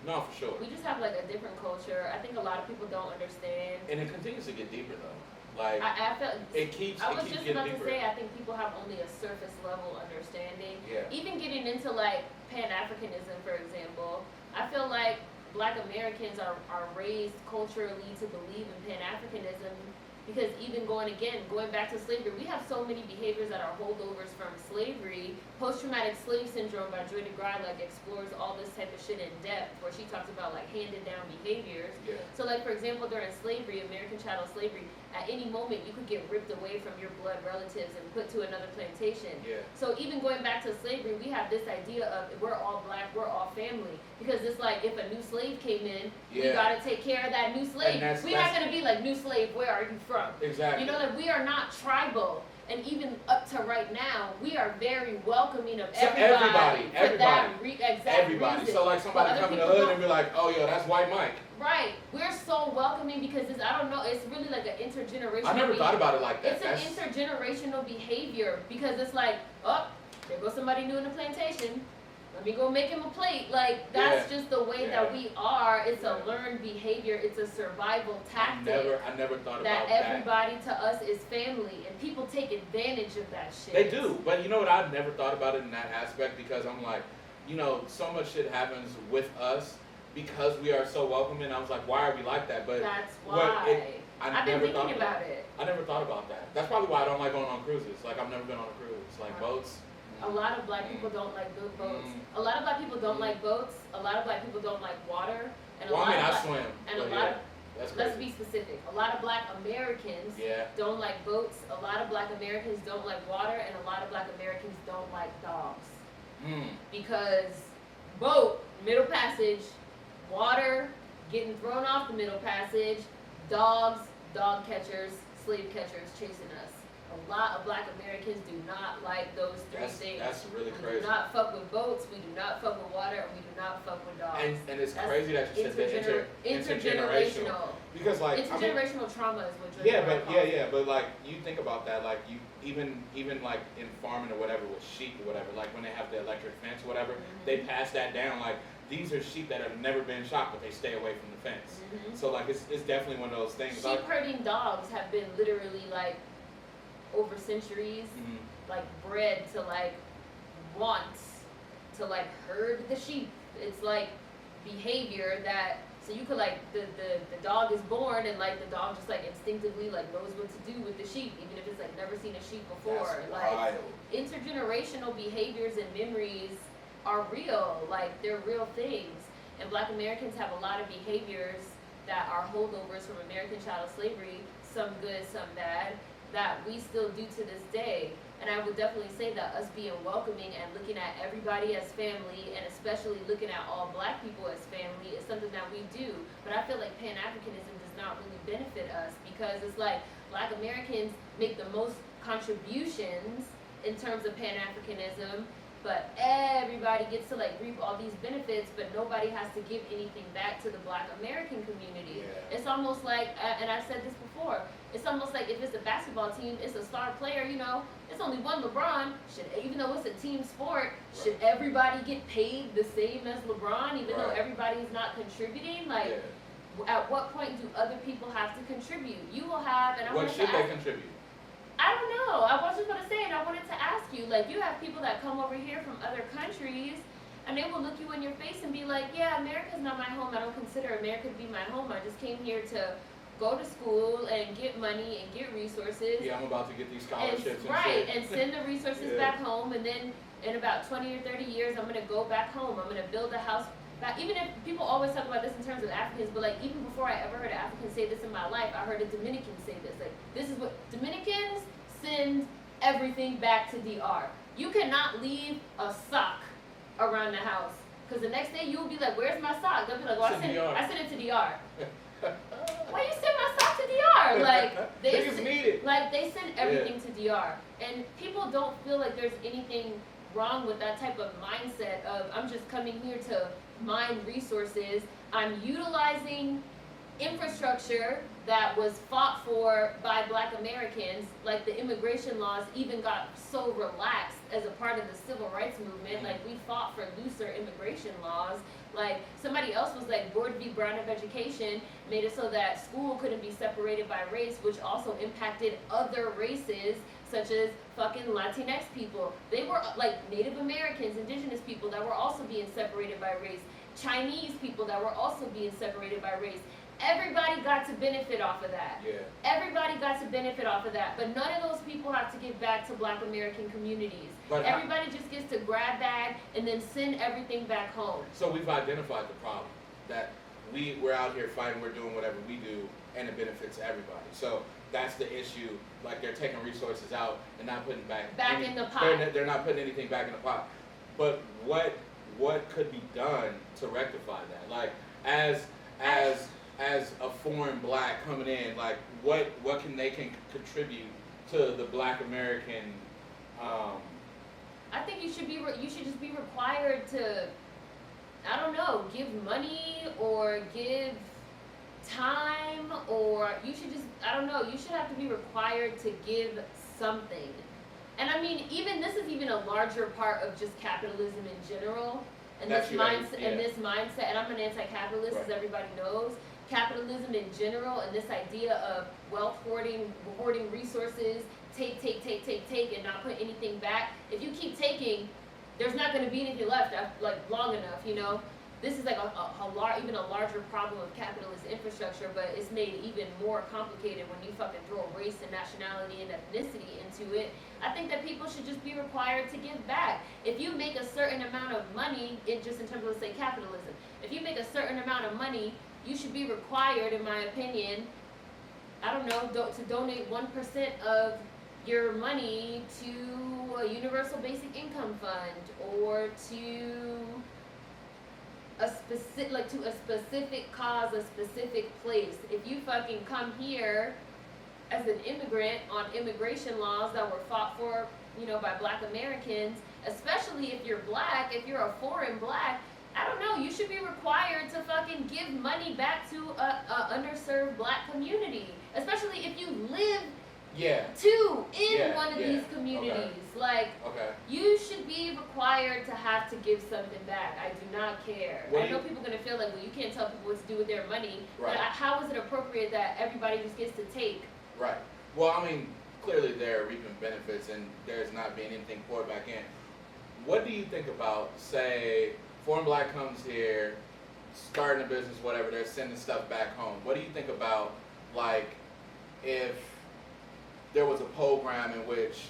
No, for sure. We just have like a different culture. I think a lot of people don't understand. And it continues to get deeper though. Like I felt I was just about to say I think people have only a surface level understanding. Yeah. Even getting into like Pan-Africanism, for example, I feel like Black Americans are raised culturally to believe in Pan-Africanism because even going back to slavery, we have so many behaviors that are holdovers from slavery. Post-traumatic slave syndrome by Joy DeGrasse like explores all this type of shit in depth, where she talks about like handed down behaviors. Yeah. So like for example, during slavery, American chattel slavery, at any moment you could get ripped away from your blood relatives and put to another plantation. Yeah. So even going back to slavery, we have this idea of we're all black, we're all family. Because it's like if a new slave came in, we gotta take care of that new slave. We're not gonna be like, new slave, where are you from? Exactly. You know, like we are not tribal. And even up to right now, we are very welcoming of everybody. Everybody. Reason. So like somebody come in the hood and be like, oh yo, that's White Mike. Right. We're so welcoming because I don't know, it's really like an intergenerational. I never thought about it like that. It's an intergenerational behavior because it's like, oh, there goes somebody new in the plantation. Let me go make him a plate. Like, that's just the way that we are. It's a learned behavior. It's a survival tactic. I never thought about that. That everybody to us is family. And people take advantage of that shit. They do. But you know what? I've never thought about it in that aspect because I'm like, you know, so much shit happens with us because we are so welcoming. I was like, why are we like that? But that's why. I've been thinking about it. I never thought about that. That's probably why I don't like going on cruises. Like, I've never been on a cruise. Like, boats. A lot of black people don't like boats. A lot of black people don't like boats. A lot of black people don't like water. And Well, I mean, I swim. And a but lot yeah, of, that's let's crazy. be specific. A lot of black Americans Yeah. don't like boats. A lot of black Americans don't like water. And a lot of black Americans don't like dogs. Because boat, middle passage, water, getting thrown off the middle passage, dogs, dog catchers, slave catchers chasing us. A lot of black Americans do not like those three things. That's really We crazy. do not fuck with boats, we do not fuck with water, and we do not fuck with dogs. And it's crazy that you said that intergenerational. Because like intergenerational trauma is what you're but like you think about that, like you even like in farming or whatever with sheep or whatever, like when they have the electric fence or whatever, they pass that down. Like these are sheep that have never been shot, but they stay away from the fence. So like it's definitely one of those things. Sheep herding dogs have been literally like over centuries, like bred to like want to like herd the sheep. It's like behavior that, so you could like the dog is born and like the dog just like instinctively like knows what to do with the sheep, even if it's like never seen a sheep before. That's like wild. Intergenerational behaviors and memories are real, like they're real things. And black Americans have a lot of behaviors that are holdovers from American chattel slavery, some good, some bad, that we still do to this day. And I would definitely say that us being welcoming and looking at everybody as family, and especially looking at all black people as family, is something that we do. But I feel like Pan-Africanism does not really benefit us, because it's like black Americans make the most contributions in terms of Pan-Africanism, but everybody gets to like reap all these benefits, but nobody has to give anything back to the black American community. Yeah. It's almost like, and I've said this before, it's almost like if it's a basketball team, it's a star player, you know, it's only one LeBron. Even though it's a team sport, should everybody get paid the same as LeBron, even though everybody's not contributing? Like, at what point do other people have to contribute? You will have, and I what wanted should to they ask, contribute? I don't know. I was just going to say, and I wanted to ask you, like, you have people that come over here from other countries, and they will look you in your face and be like, yeah, America's not my home. I don't consider America to be my home. I just came here to go to school and get money and get resources. Yeah, I'm about to get these scholarships and send the resources back home, and then in about 20 or 30 years, I'm going to go back home. I'm going to build a house back. Even if people always talk about this in terms of Africans, but like even before I ever heard an African say this in my life, I heard a Dominican say this. Like, this is what Dominicans send everything back to DR. You cannot leave a sock around the house, because the next day you'll be like, where's my sock? They'll be like, well, I sent it to DR. Why you send my sock to DR? Like they send everything to DR, and people don't feel like there's anything wrong with that type of mindset of, I'm just coming here to mine resources. I'm utilizing infrastructure that was fought for by black Americans. Like the immigration laws even got so relaxed as a part of the civil rights movement. Like we fought for looser immigration laws. Like somebody else was like, Board v. Brown of Education made it so that school couldn't be separated by race, which also impacted other races such as fucking Latinx people. They were like Native Americans, indigenous people that were also being separated by race. Chinese people that were also being separated by race. Everybody got to benefit off of that. Yeah. Everybody got to benefit off of that. But none of those people have to give back to black American communities. But everybody just gets to grab bag and then send everything back home. So we've identified the problem, that we're out here fighting, we're doing whatever we do, and it benefits everybody. So that's the issue. Like they're taking resources out and not putting back in the pot. They're not putting anything back in the pot. But what could be done to rectify that? Like as a foreign black coming in, like what they can contribute to the black American? I think you should just be required to, I don't know, give money or give time, or you should just, I don't know, you should have to be required to give something. And I mean, this is even a larger part of just capitalism in general, and this mindset, and I'm an anti-capitalist, as everybody knows. Capitalism in general, and this idea of wealth hoarding resources, take, and not put anything back. If you keep taking, there's not going to be anything left, like long enough, you know. this is like even a larger problem of capitalist infrastructure, but it's made even more complicated when you fucking throw race and nationality and ethnicity into it. I think that people should just be required to give back. If you make a certain amount of money, just in terms of, let's say, capitalism, if you make a certain amount of money, you should be required, in my opinion, I don't know, to donate 1% of your money to a universal basic income fund, or to a specific cause, a specific place. If you fucking come here as an immigrant on immigration laws that were fought for, by Black Americans, especially if you're Black, if you're a foreign Black, I don't know, you should be required to fucking give money back to a underserved Black community, especially if you live in one of these communities. You should be required to have to give something back. I do not care. I know people are going to feel like, well, you can't tell people what to do with their money, but how is it appropriate that everybody just gets to take? Right. Well, I mean, clearly they're reaping benefits and there's not being anything poured back in. What do you think about, say, foreign Black comes here, starting a business, whatever, they're sending stuff back home. What do you think about, like, if there was a program in which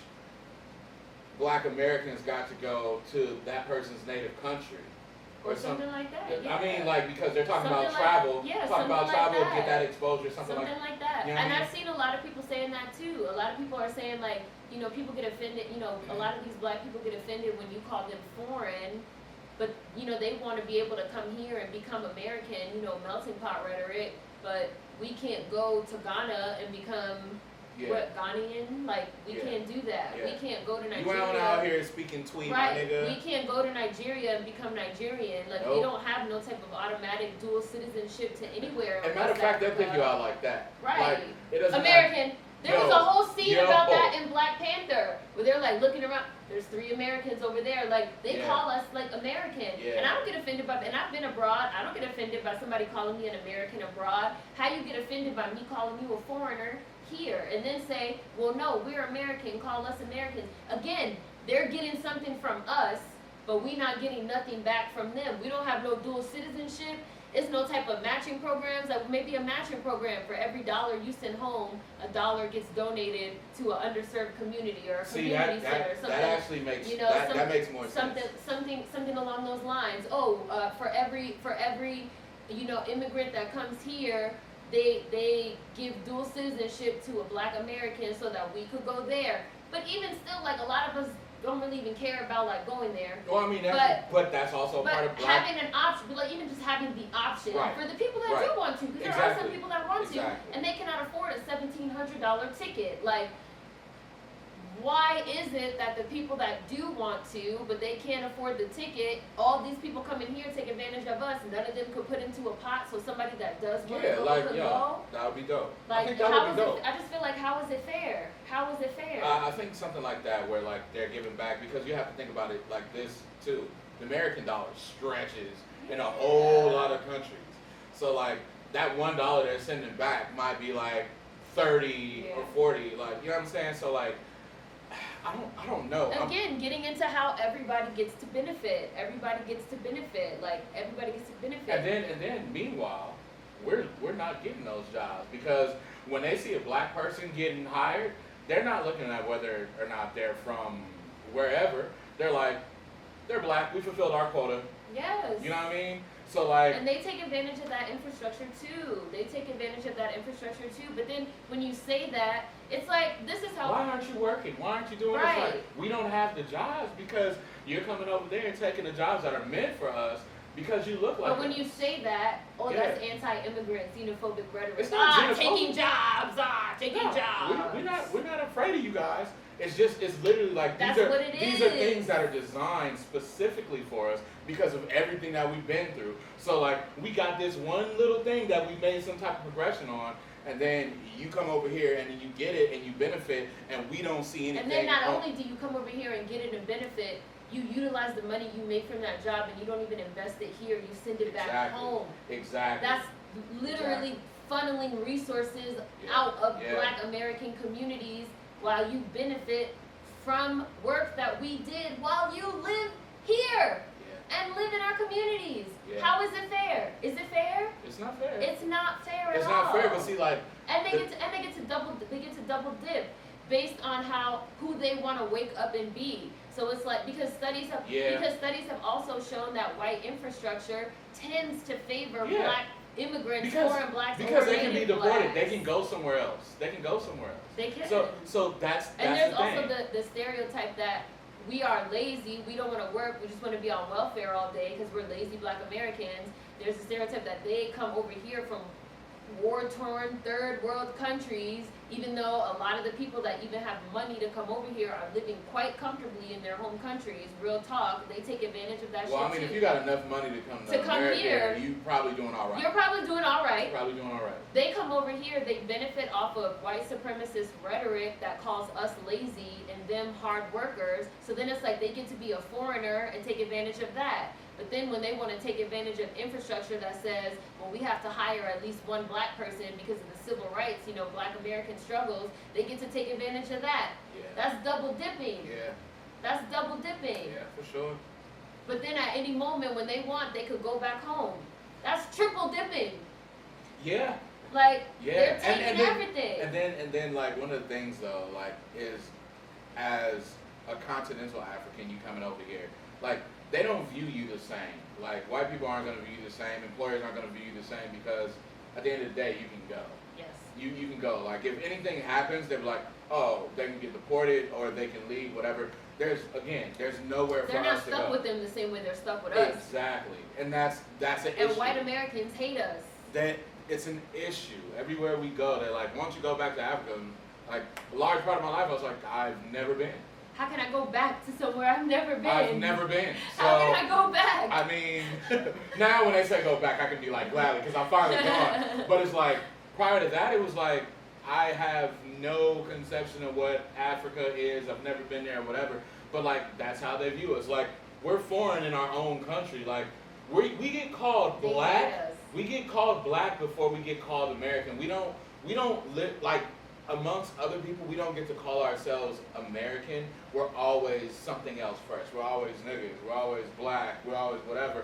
Black Americans got to go to that person's native country? Or something like that. I mean, like, because they're talking something about travel, like get that exposure, something like that. You know and I mean? I've seen a lot of people saying that too. A lot of people are saying, like, people get offended, a lot of these Black people get offended when you call them foreign, but, they want to be able to come here and become American, melting pot rhetoric, but we can't go to Ghana and become Ghanaian? Like, we can't do that. We can't go to Nigeria. You ain't out here speaking tweet, my nigga. We can't go to Nigeria and become Nigerian. Like, we don't have no type of automatic dual citizenship to anywhere. As a matter of fact, they'll pick you out like that. Right. Like, it doesn't American. Matter. There was a whole scene about that in Black Panther, where they're like looking around. There's 3 Americans over there. Like, they call us like American, and I don't get offended by. And I've been abroad. I don't get offended by somebody calling me an American abroad. How you get offended by me calling you a foreigner here, and then say, well, no, we're American. Call us Americans. Again, they're getting something from us, but we not getting nothing back from them. We don't have no dual citizenship. It's no type of matching programs. Like, maybe a matching program for every $1 you send home, $1 gets donated to an underserved community or a community center. Something, that actually makes that makes more sense. Something along those lines. For every immigrant that comes here, they give dual citizenship to a Black American so that we could go there. But even still, like, a lot of us don't really even care about, like, going there. Well, I mean, but that's also part of Black. Having an option, but, like, even just having the option for the people that do want to, because there are some people that want to, and they cannot afford a $1,700 ticket. Like, why is it that the people that do want to, but they can't afford the ticket, all these people come in here, take advantage of us, and none of them could put into a pot so somebody that does want to go could go? That would be dope. Like, I think that would be dope. I just feel like, how is it fair? How is it fair? I think something like that, where, like, they're giving back, because you have to think about it like this too. The American dollar stretches in a whole lot of countries. So, like, that $1 they're sending back might be like 30 or 40. Like, you know what I'm saying? So, like, I don't know. Again, getting into how everybody gets to benefit. Everybody gets to benefit. Like, everybody gets to benefit. And then meanwhile, we're not getting those jobs, because when they see a Black person getting hired, they're not looking at whether or not they're from wherever. They're like, they're Black, we fulfilled our quota. Yes. You know what I mean? So, like, and they take advantage of that infrastructure too. But then when you say that, it's like, this is how. Why aren't you working? Why aren't you doing this? Like, we don't have the jobs because you're coming over there and taking the jobs that are meant for us because you look like. But when you say that, that's anti-immigrant, xenophobic rhetoric. It's not taking jobs. Jobs. We're not afraid of you guys. It's literally like these are things that are designed specifically for us because of everything that we've been through. So, like, we got this one little thing that we made some type of progression on, and then you come over here and you get it and you benefit, and we don't see anything. And then not only do you come over here and get it and benefit, you utilize the money you make from that job and you don't even invest it here. You send it back home. Exactly. That's literally funneling resources out of Black American communities while you benefit from work that we did while you live here and live in our communities. How is it fair? Is it fair? It's not fair. It's not fair at all. It's not fair, but see, like, and they get to double dip based on who they want to wake up and be. So it's like because studies have also shown that white infrastructure tends to favor black immigrants, foreign blacks, because they can be deported. Blacks. They can go somewhere else. They can. They can. So that's and there's the thing. also the stereotype that we are lazy. We don't want to work. We just want to be on welfare all day because we're lazy Black Americans. There's a stereotype that they come over here from war-torn third world countries, even though a lot of the people that even have money to come over here are living quite comfortably in their home countries. Real talk, they take advantage of that shit. Well, I mean, too. if you got enough money to come America, here, you probably doing all right. You're probably doing all right. Probably doing all right. They come over here, they benefit off of white supremacist rhetoric that calls us lazy and them hard workers. So then it's like they get to be a foreigner and take advantage of that. But then when they want to take advantage of infrastructure that says, well, we have to hire at least one black person because of the civil rights, Black American struggles, they get to take advantage of that. Yeah. That's double dipping. Yeah. That's double dipping. Yeah, for sure. But then at any moment when they want, they could go back home. That's triple dipping. Yeah. Like, yeah. they're taking and then, everything. And then, like, one of the things, though, like, is as a continental African, you coming over here, like, they don't view you the same. Like, white people aren't going to view you the same. Employers aren't going to view you the same because at the end of the day, you can go. Yes. You can go. Like, if anything happens, they're like, oh, they can get deported or they can leave, whatever. There's nowhere for us to go. They're not stuck with them the same way they're stuck with us. Exactly. And that's an issue. And white Americans hate us. That it's an issue. Everywhere we go, they're like, once you go back to Africa, like, a large part of my life, I was like, I've never been. How can I go back to somewhere I've never been? I've never been. So, how can I go back? I mean, now when they say go back, I can be like gladly because I'm finally gone. But it's like, prior to that, it was like, I have no conception of what Africa is. I've never been there or whatever. But like, that's how they view us. Like, we're foreign in our own country. Like, we get called black. We get called black before we get called American. We don't live, like, amongst other people, we don't get to call ourselves American. We're always something else first. We're always niggas. We're always black. We're always whatever.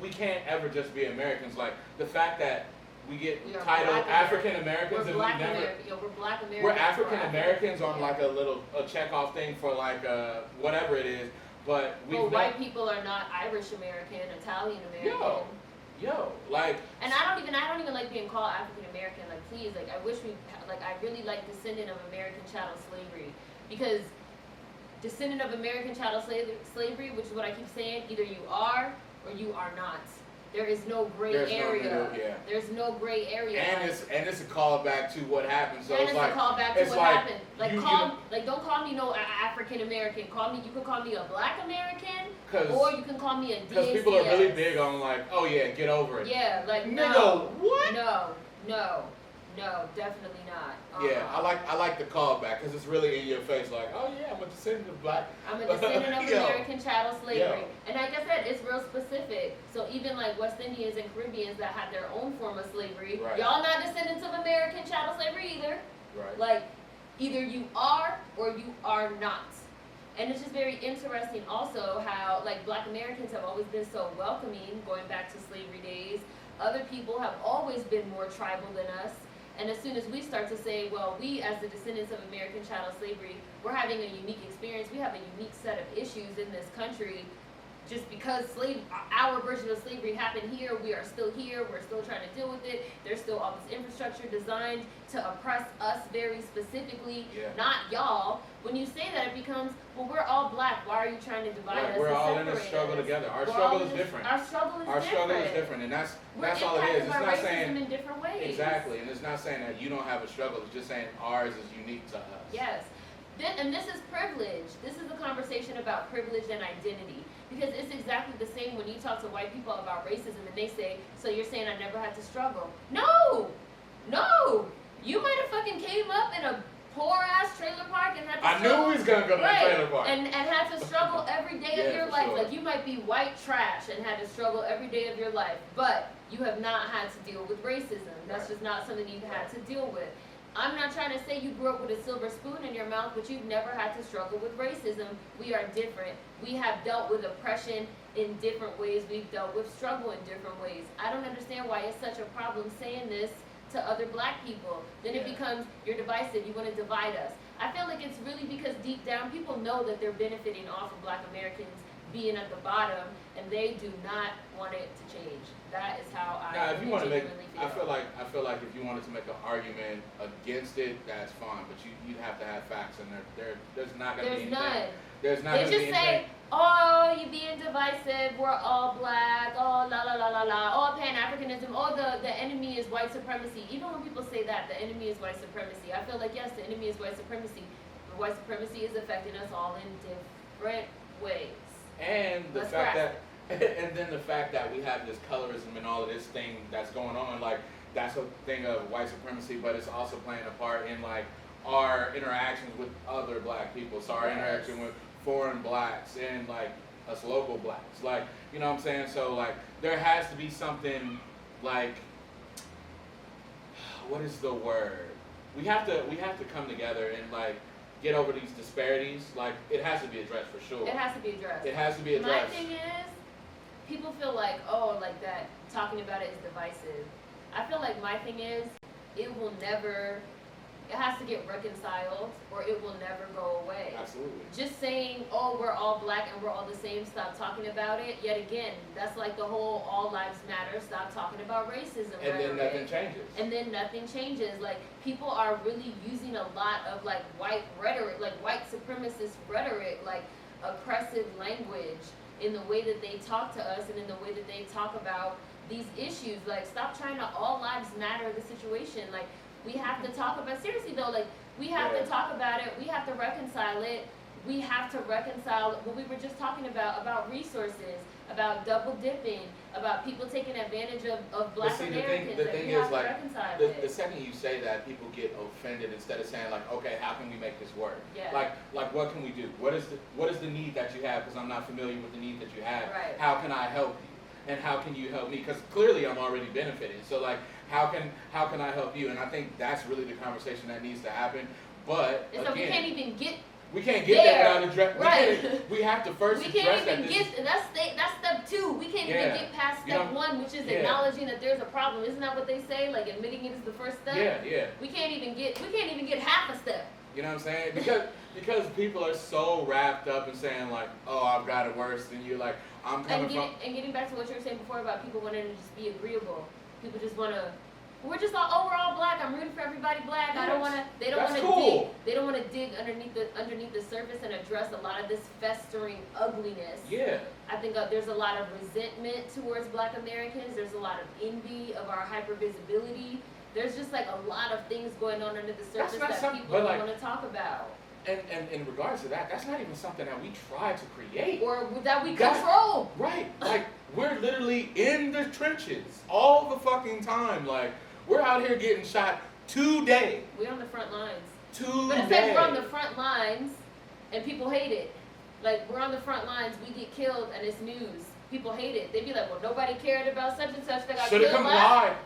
We can't ever just be Americans. Like, the fact that we get titled African Americans and we never. We're Black Americans. We're African Americans on like a checkoff thing for like whatever it is. But white people are not Irish American, Italian American. Yo, like. And I don't even like being called African American. Like, please, like, I wish I really like descendant of American chattel slavery, because descendant of American chattel slavery, which is what I keep saying, either you are or you are not. There is no gray area. There's no gray area. And it's a callback to what happened. So and it's like, a callback to what happened. Like, don't call me no African American. You can call me a Black American, or you can call me a DACS. Because people are really big on like, oh yeah, get over it. Yeah, like no. What? No, definitely not. Yeah, I like the callback because it's really in your face. Like, oh yeah, I'm a descendant of black. I'm a descendant of American chattel slavery, and like I said, it's real specific. So even like West Indians and Caribbeans that had their own form of slavery, y'all not descendants of American chattel slavery either. Right. Like, either you are or you are not. And it's just very interesting also how like Black Americans have always been so welcoming, going back to slavery days. Other people have always been more tribal than us. And as soon as we start to say, well, we as the descendants of American chattel slavery, we're having a unique experience, we have a unique set of issues in this country, just because our version of slavery happened here, we are still here, we're still trying to deal with it. There's still all this infrastructure designed to oppress us very specifically, not y'all. When you say that, it becomes, well, we're all black, why are you trying to divide us? We're all in a struggle together. Our struggle is different. Our struggle is different, and that's all it is. It's not saying in different ways. Exactly, and it's not saying that you don't have a struggle. It's just saying ours is unique to us. Yes, and this is privilege. This is a conversation about privilege and identity. Because it's exactly the same when you talk to white people about racism and they say, so you're saying I never had to struggle. No! You might have fucking came up in a poor ass trailer park and had to struggle. I knew we was gonna go to the trailer park. And had to struggle every day of your life. Sure. Like, you might be white trash and had to struggle every day of your life. But you have not had to deal with racism. That's just not something you've had to deal with. I'm not trying to say you grew up with a silver spoon in your mouth, but you've never had to struggle with racism. We are different. We have dealt with oppression in different ways. We've dealt with struggle in different ways. I don't understand why it's such a problem saying this to other black people. Then it becomes, you're divisive, you want to divide us. I feel like it's really because deep down people know that they're benefiting off of black Americans being at the bottom, and they do not want it to change. That is how I now, if you want to make, feel. I feel like if you wanted to make an argument against it, that's fine. But you have to have facts, and there's not going to be anything. None. There's not going to be anything. They just say, oh, you being divisive, we're all black, oh, la la la la la, oh, Pan-Africanism, oh, the enemy is white supremacy. Even when people say that, the enemy is white supremacy, I feel like, yes, the enemy is white supremacy, but white supremacy is affecting us all in different ways. And the fact that, and then the fact that we have this colorism and all of this thing that's going on, like, that's a thing of white supremacy, but it's also playing a part in, like, our interactions with other black people, so our interaction with foreign blacks and, like, us local blacks, like, you know what I'm saying? So, like, there has to be something, like, what is the word? We have to come together and, like, get over these disparities. Like, it has to be addressed for sure. It has to be addressed. It has to be addressed. My thing is, people feel like, oh, like that, talking about it is divisive. I feel like my thing is, it will never, it has to get reconciled, or it will never go away. Absolutely. Just saying, oh, we're all black and we're all the same, stop talking about it. Yet again, that's like the whole all lives matter, stop talking about racism. And then nothing changes. And then nothing changes. Like, people are really using a lot of, like, white rhetoric, like white supremacist rhetoric, like oppressive language in the way that they talk to us and in the way that they talk about these issues. Like, stop trying to all lives matter the situation. Like, we have to talk about, seriously though, like, we have to talk about it, we have to reconcile it, we have to reconcile what we were just talking about resources, about double dipping, about people taking advantage of black Americans. The thing is, like, the it. second you say that, people get offended instead of saying, like, okay, how can we make this work? Yeah. Like, what can we do? What is the need that you have? Because I'm not familiar with the need that you have. Right. How can I help you? And how can you help me? Because clearly I'm already benefiting. So, like, how can I help you? And I think that's really the conversation that needs to happen. But and so we can't even get. We can't get there without addressing. Right. We have to first we address can't even that. That's step 2. We can't even get past step 1, which is acknowledging that there's a problem. Isn't that what they say? Like, admitting it is the first step. Yeah. We can't even get half a step. You know what I'm saying? Because people are so wrapped up in saying, like, oh, I've got it worse than you. Like, I'm coming from. And getting back to what you were saying before about people wanting to just be agreeable. People just want to. We're just all, oh, we're all black. I'm rooting for everybody black. Yes. I don't want to. They don't want to cool. dig. They don't want to dig underneath the surface and address a lot of this festering ugliness. Yeah. I think there's a lot of resentment towards black Americans. There's a lot of envy of our hypervisibility. There's just like a lot of things going on under the surface that people don't want to talk about. And in regards to that, that's not even something that we try to create. Or that we control. Right. Like, we're literally in the trenches all the fucking time. Like, we're out here getting shot today. We're on the front lines. Today. But it says we're on the front lines and people hate it. Like, we're on the front lines, we get killed and it's news. People hate it. They'd be like, well, nobody cared about such and such that got killed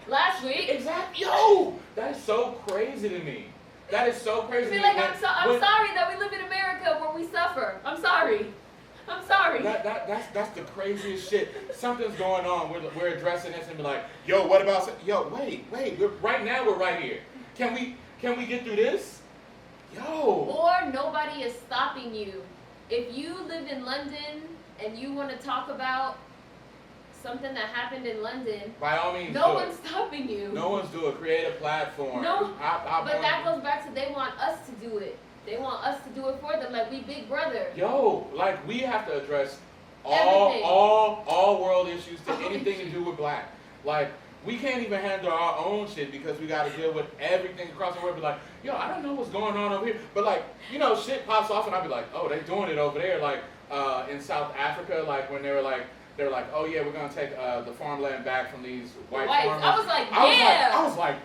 last week. Exactly. Yo, that is so crazy to me. That is so crazy to me. Like, I'm sorry that we live in America where we suffer. I'm sorry. That's the craziest shit. Something's going on. We're addressing this and be like, yo, what about? Yo, wait. Right now we're right here. Can we get through this? Yo. Or nobody is stopping you. If you live in London and you want to talk about something that happened in London, by all means, no one's stopping you. No one's doing. Create a platform. No, but that goes back to they want us to do it. They want us to do it for them, like we big brother. Yo, like we have to address all world issues to anything to do with black. Like, we can't even handle our own shit because we got to deal with everything across the world. Be like, yo, I don't know what's going on over here, but like, you know, shit pops off and I'll be like, oh, they doing it over there, like in South Africa, like when they were like, oh yeah, we're gonna take the farmland back from these white farmers. I was like, yeah. I was like,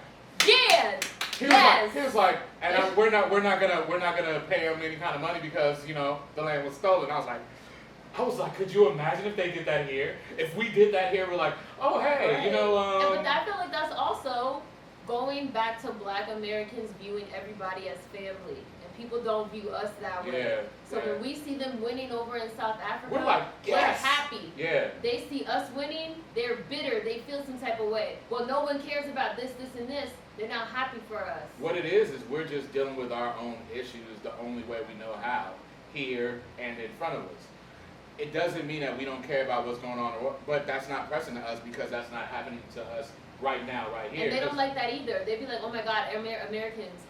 yeah. He was like, and we're not gonna pay them any kind of money because, you know, the land was stolen. I was like, could you imagine if they did that here? If we did that here, we're like, oh hey, right. You know. But I feel like that's also going back to black Americans viewing everybody as family and people don't view us that way. Yeah. So when we see them winning over in South Africa, we're like, yes. we're happy. Yeah. They see us winning, they're bitter, they feel some type of way. Well, no one cares about this, this, and this. They're not happy for us. What it is we're just dealing with our own issues the only way we know how, here and in front of us. It doesn't mean that we don't care about what's going on, but that's not pressing to us because that's not happening to us right now, right here. And they don't like that either. They'd be like, oh my God, Americans,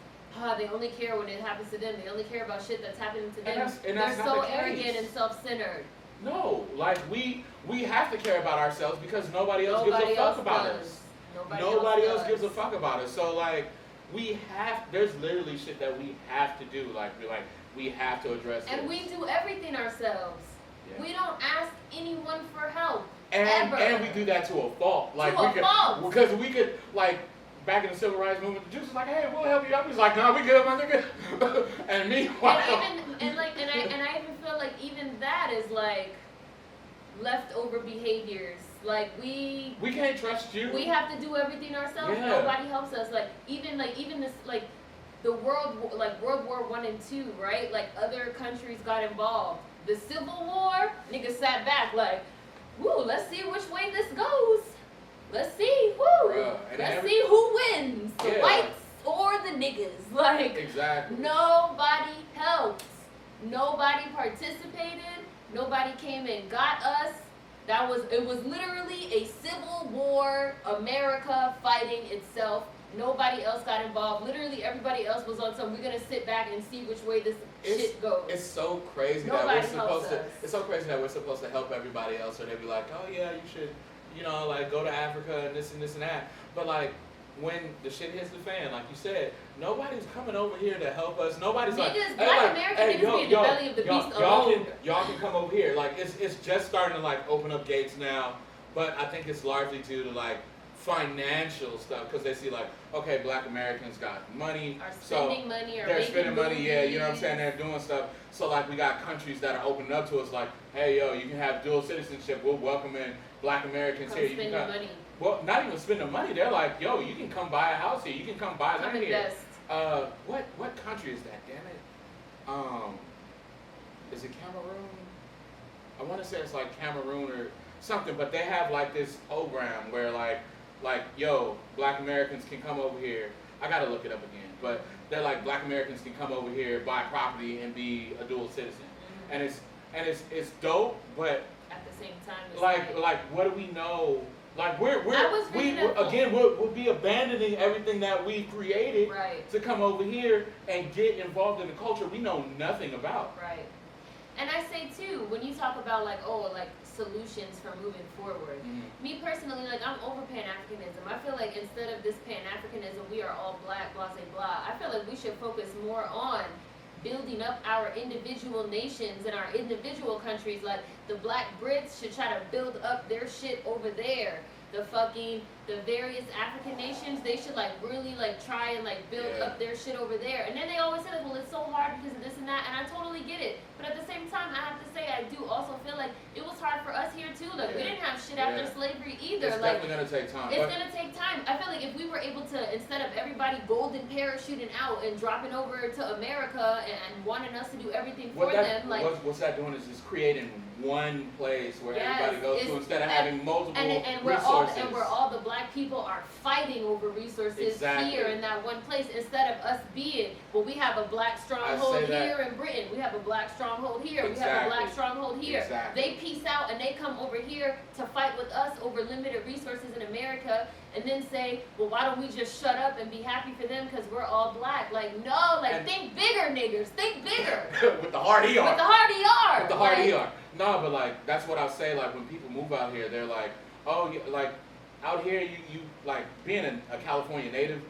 they only care when it happens to them. They only care about shit that's happening to them. And they're so arrogant and self-centered. No, like we have to care about ourselves because nobody else gives a fuck about us. Nobody else gives a fuck about us. So like there's literally shit that we have to do. Like we have to address it. And we do everything ourselves. Yeah. We don't ask anyone for help. And we do that to a fault. Like fault. Because we could like back in the civil rights movement, the Jews was like, hey, we'll help you out. He's like, no, we good, my nigga. And meanwhile, and I even feel like even that is like leftover behaviors. Like we can't trust you. We have to do everything ourselves. Yeah. Nobody helps us. Like even this the World War I and II, right? Like other countries got involved. The Civil War, niggas sat back like, woo, let's see which way this goes. Let's see, woo. Let's see who wins, the whites or the niggas. Like, exactly. Nobody helped. Nobody participated. Nobody came and got us. It was literally a civil war, America fighting itself. Nobody else got involved. Literally everybody else was on some, we're gonna sit back and see which way this shit goes. It's so crazy that we're supposed to it's so crazy that we're supposed to help everybody else, or they'd be like, oh yeah, you should, like go to Africa and this and that. But like when the shit hits the fan, like you said, nobody's coming over here to help us. Nobody's like, Black American niggas be in the belly of the beast alone. Y'all can come over here. Like it's just starting to like open up gates now, but I think it's largely due to like financial stuff because they see like, okay, Black Americans got money, they're spending money, yeah, you know what I'm saying, they're doing stuff. So like we got countries that are opening up to us like, hey yo, you can have dual citizenship, we'll welcome in Black Americans here. You can come, money. Well, not even spending money. They're like, yo, you can come buy a house here, you can come buy land here. What country is that? Damn it. Is it Cameroon? I want to say it's like Cameroon or something, but they have like this program where like, yo, Black Americans can come over here. I gotta look it up again, but they're like, Black Americans can come over here, buy property, and be a dual citizen. Mm-hmm. And it's dope, but at the same time, it's like what do we know? Like we'll be abandoning everything that we created to come over here and get involved in the culture we know nothing about. Right. And I say too, when you talk about solutions for moving forward, me personally, I'm over Pan-Africanism. I feel like instead of this Pan-Africanism, we are all black, blah, blah, blah. I feel like we should focus more on building up our individual nations and our individual countries. Like the Black Brits should try to build up their shit over there. The various African nations, they should really try and build up their shit over there. And then they always say well, it's so hard because of this and that, and I totally get it. But at the same time, I have to say I do also feel like it was hard for us here too. We didn't have shit after slavery either. It's definitely gonna take time. It's gonna take time. I feel like if we were able to, instead of everybody golden parachuting out and dropping over to America and wanting us to do everything for them, what's that doing is just creating one place where everybody goes to instead of having multiple resources. And where all the black people are fighting over resources here in that one place, instead of us being, we have a black stronghold here in Britain, we have a black stronghold here, we have a black stronghold here. They peace out and they come over here to fight with us over limited resources in America, and then say, well, why don't we just shut up and be happy for them because we're all black? Think bigger, niggers, think bigger. With the hard ER. With the hard ER. With the hard ER. No, but that's what I say. When people move out here, they're like, oh, out here, you being a California native,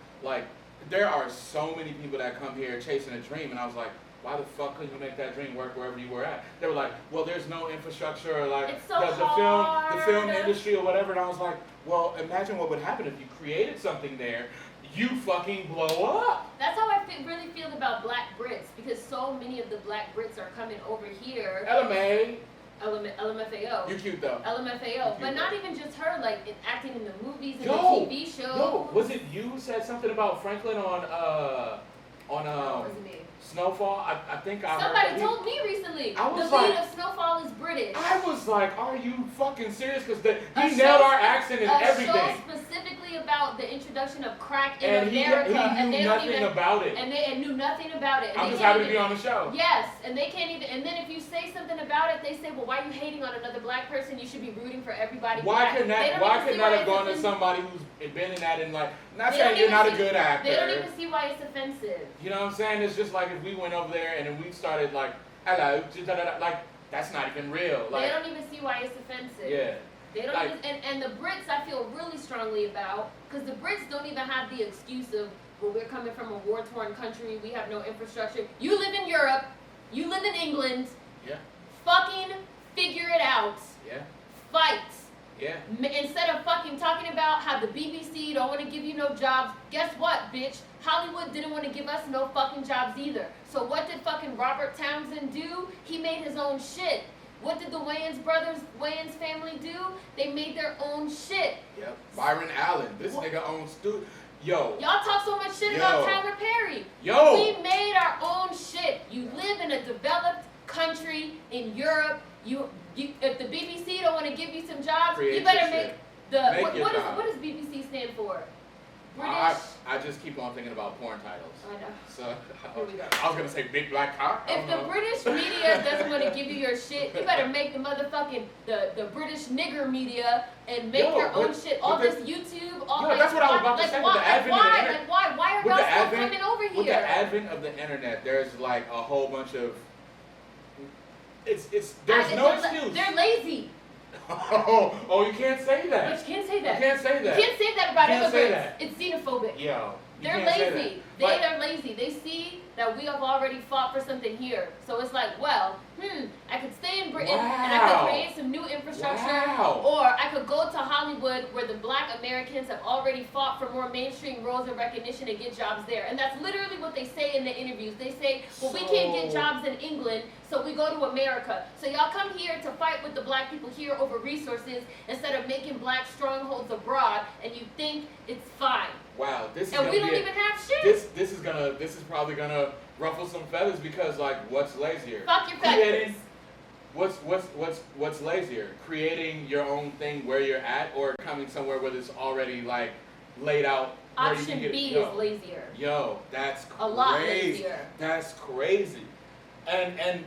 there are so many people that come here chasing a dream, and I was like, why the fuck couldn't you make that dream work wherever you were at? They were like, well, there's no infrastructure, or it's so hard. the film industry or whatever, and I was like, well, imagine what would happen if you created something there. You fucking blow up. That's how I really feel about Black Brits, because so many of the Black Brits are coming over here. LMFAO. You're cute though. LMFAO, but not even just her, acting in the movies and the TV shows. Was it you who said something about Franklin on no, it wasn't me. Snowfall, I think I Somebody heard told me recently. I The was lead like- of Snowfall is British. I was like, are you fucking serious? Because he A nailed show- our accent and everything. A show specifically about the introduction of crack in And America, he and knew they don't nothing even, about it. and knew nothing about it. And I'm they just can't happy to be even- on the show. Yes, and they can't even. And then if you say something about it, they say, "Well, why are you hating on another black person? You should be rooting for everybody." Why black." couldn't They that? don't Why even couldn't see that why have it's gone to offensive. somebody who's been in that and like? Not They saying don't you're even not a see- good actor. They don't even see why it's offensive. You know what I'm saying? It's just like if we went over there and then we started like, hello, like that's not even real. Like, They don't even see why it's offensive. yeah. They don't Like- even, and the Brits I feel really strongly about, because the Brits don't even have the excuse of, well, we're coming from a war-torn country, we have no infrastructure. You live in Europe, you live in England, Yeah. fucking figure it out. Yeah. Fight. Yeah. Instead of fucking talking about how the BBC don't want to give you no jobs, guess what, bitch? Hollywood didn't want to give us no fucking jobs either. So what did fucking Robert Townsend do? He made his own shit. What did the Wayans family do? They made their own shit. Yep. Byron Allen, this nigga owns Yo. Y'all talk so much shit Yo. about Tyler Perry. Yo. We made our own shit. You live in a developed country in Europe. If the BBC don't want to give you some jobs, Create you better your make shit. the Make your what job. does BBC stand for? British. I just keep on thinking about porn titles. I know. So Here we go. I was gonna say big black cock. I If don't the know. British media doesn't want to give you your shit, you better make the motherfucking the British nigger media and make Yo, your own but- shit. All but this YouTube, all yo, like, that's what I was about to like, say, why, with the advent of the why, internet- like why are with y'all the still advent- coming over here? With the advent of the internet, there's like a whole bunch of there's no excuse. They're lazy. Oh, you can't say But that. you can't say You that. can't say that. You can't say that about You can't say immigrants. It's xenophobic. Yo, you They're can't say lazy. that. They are lazy. They see that we have already fought for something here. So it's like, well, I could stay in Britain and I Wow. could create some new infrastructure. Wow. Or I could go to Hollywood where the black Americans have already fought for more mainstream roles and recognition and get jobs there. And that's literally what they say in the interviews. They say, well, we can't get So- jobs in England, so we go to America. So y'all come here to fight with the black people here over resources instead of making black strongholds abroad, and you think it's fine. Wow, this is And gonna we don't be even have shit. this is probably gonna ruffle some feathers because like what's lazier? Fuck your Creating- feathers. What's lazier? Creating your own thing where you're at, or coming somewhere where it's already like laid out where you Option can get B yo, is lazier. Yo, that's crazy. A lot lazier. That's crazy. And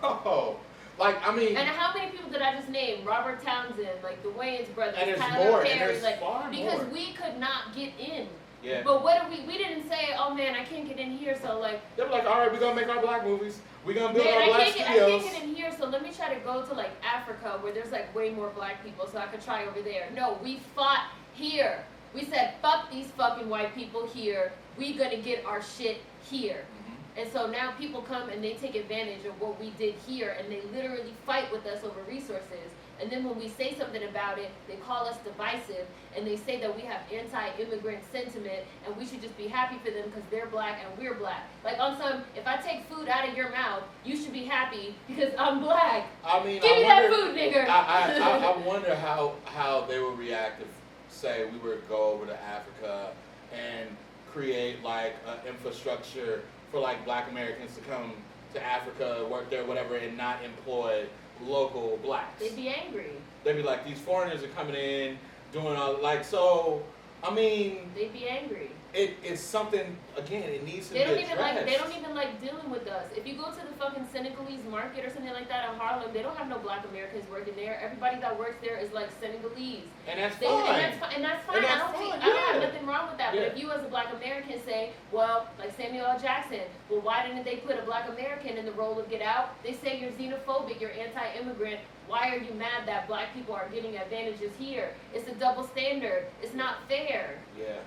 oh, like I mean, And how many people did I just name? Robert Townsend, like the Wayans brothers, and there's Tyler more, Perry, and there's like far because more. we could not get in. Yeah. But what did we didn't say, oh man, I can't get in here, so like They were like, all right, we're gonna make our black movies. We're gonna build man, our I black can't studios. get in here, so let me try to go to like Africa where there's like way more black people, so I could try over there. No, we fought here. We said, fuck these fucking white people here. We gonna get our shit here. Mhm. And so now people come and they take advantage of what we did here, and they literally fight with us over resources. And then when we say something about it, they call us divisive, and they say that we have anti-immigrant sentiment, and we should just be happy for them because they're black and we're black. Like on some, if I take food out of your mouth, you should be happy because I'm black. I mean, Give I me wonder, that food, nigger. I wonder how they would react if, say, we were to go over to Africa and create like an infrastructure for like black Americans to come to Africa, work there, whatever, and not employ local blacks. They'd be angry. They'd be like, these foreigners are coming in, doing all like so. I mean, They'd be angry. it's something again. It needs to They be don't even addressed. they don't even like dealing with us. If you go to the fucking Senegalese market or something like that in Harlem, they don't have no black Americans working there. Everybody that works there is like Senegalese. And that's They, fine. and that's fine. And I that's don't fine, I don't have yeah. nothing wrong with that. Yeah. But if you as a black American say, well, like Samuel L. Jackson, well, why didn't they put a black American in the role of Get Out? They say you're xenophobic, you're anti-immigrant. Why are you mad that black people are getting advantages here? It's a double standard. It's not fair. Yeah.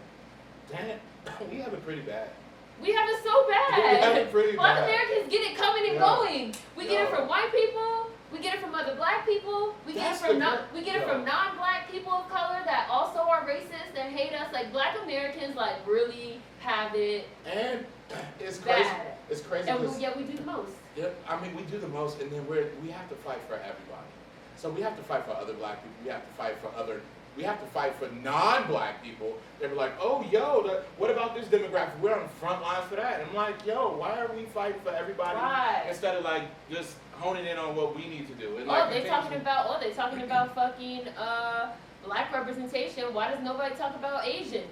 Damn it. We have it pretty bad. We have it so We have bad. it pretty Black bad. Americans get it coming and Yeah. going. We get it Yeah. from white people. We get it from other black people. We get That's it from the non good- we get it yeah. from non-black people of color that also are racist and hate us. Like black Americans, like really have it And it's crazy. bad. It's crazy. And 'cause- yet we do the most. Yep, I mean, we do the most, and then we have to fight for everybody. So we have to fight for other black people. We have to fight for other we have to fight for non-black people. They were like, oh, yo, what about this demographic? We're on the front lines for that. And I'm like, yo, why are we fighting for everybody instead of like just honing in on what we need to do? And like, they're talking about fucking black representation. Why does nobody talk about Asian?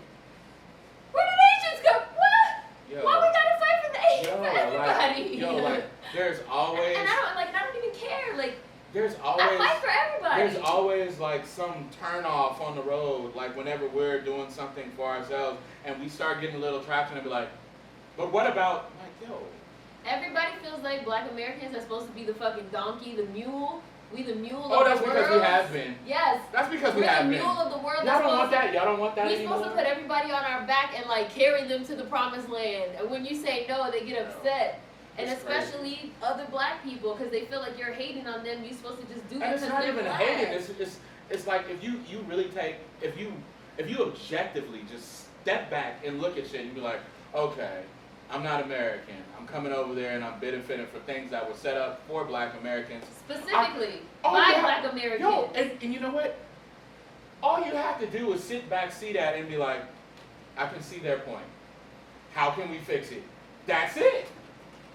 Where did Asians go? What? Yo, why we gotta fight for the Asian for everybody? Like there's always and I don't even care. Like there's always I fight for everybody. There's always like some turn off on the road, like whenever we're doing something for ourselves and we start getting a little traction and be like, but what about like yo? Everybody feels like black Americans are supposed to be the fucking donkey, the mule. We the mule of the world. Oh, that's because we have been. Yes. That's because we We're have the been. mule of the world. Y'all don't want that. Y'all don't want that We're anymore. supposed to put everybody on our back and like carry them to the promised land. And when you say no, they get upset. And It's especially crazy. other black people, because they feel like you're hating on them. You're supposed to just do it And because it's not they're even black. hating. It's like if you really take if you objectively just step back and look at shit and be like, okay, I'm not American. I'm coming over there and I'm benefiting for things that were set up for black Americans. Specifically by black Americans. Yo, and you know what? All you have to do is sit back, see that, and be like, I can see their point. How can we fix it? That's it.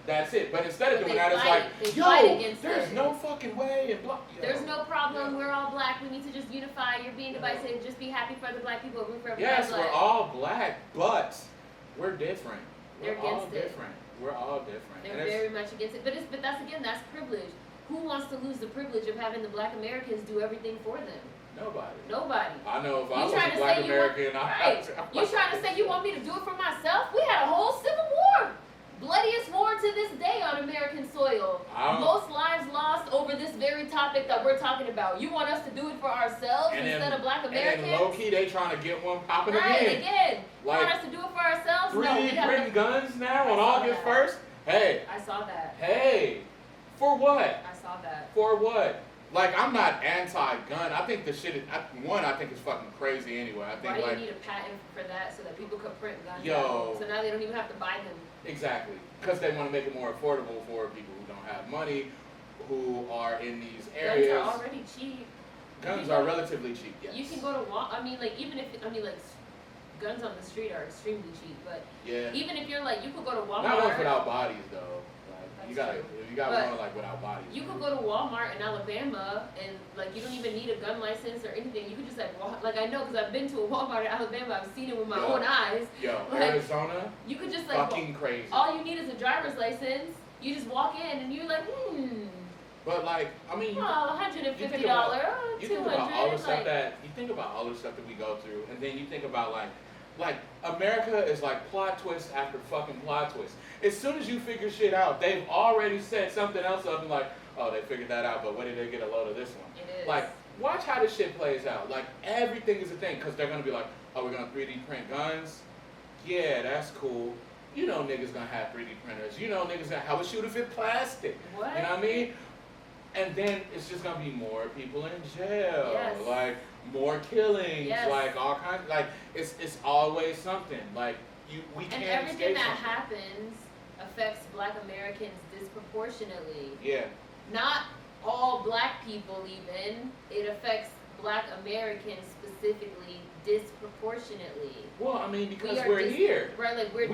That's it. But instead of doing that, it's like, yo, there's no fucking way. And blah. There's no problem. We're all black. We need to just unify. You're being divisive. Just be happy for the black people. Root for everybody. Yes, we're all black, but we're different. They're against it. We're all different. They're very much against it. But that's privilege. Who wants to lose the privilege of having the black Americans do everything for them? Nobody. I know if I was a black American, You trying to say you want me to do it for myself? We had a whole civil war. Bloodiest war to this day on American soil. Most lives lost over this very topic that we're talking about. You want us to do it for ourselves instead of black Americans? And low key, they trying to get one popping again. You like, want us to do it for ourselves? 3D printing guns now on August 1st? Hey. I saw that. Hey. For what? I saw that. For what? Like, I'm not anti-gun. I think the shit is, I think it's fucking crazy anyway. I think Why do you need a patent for that so that people could print guns? Yo. So now they don't even have to buy them. Exactly. Because they want to make it more affordable for people who don't have money, who are in these areas. Guns are already cheap. Guns are relatively cheap, yes. You can go to guns on the street are extremely cheap, but even if you're like, you could go to Walmart. Not ones without bodies, though. You got one like without bodies. You could go to Walmart in Alabama and like you don't even need a gun license or anything. You could just like walk. Like I know because I've been to a Walmart in Alabama. I've seen it with my own eyes. Yo, like, Arizona. You could just like fucking crazy. All you need is a driver's license. You just walk in and you're like, But like, I mean, $150, you think about all the stuff that we go through, and then you think about like America is like plot twist after fucking plot twist. As soon as you figure shit out, they've already set something else up and like, oh, they figured that out, but when did they get a load of this one? It is. Like, watch how this shit plays out. Like, everything is a thing, because they're gonna be like, oh, we're gonna 3D print guns? Yeah, that's cool. You know niggas gonna have 3D printers. You know niggas gonna have a shoot if it's plastic. What? You know what I mean? And then it's just gonna be more people in jail. Yes. Like, more killings. Yes. Like, all kinds. Like, it's always something. Like, we can't escape something. And everything that happens affects black Americans disproportionately. Yeah. Not all black people even. It affects black Americans specifically disproportionately. Well, I mean, because we're here. Right, like we're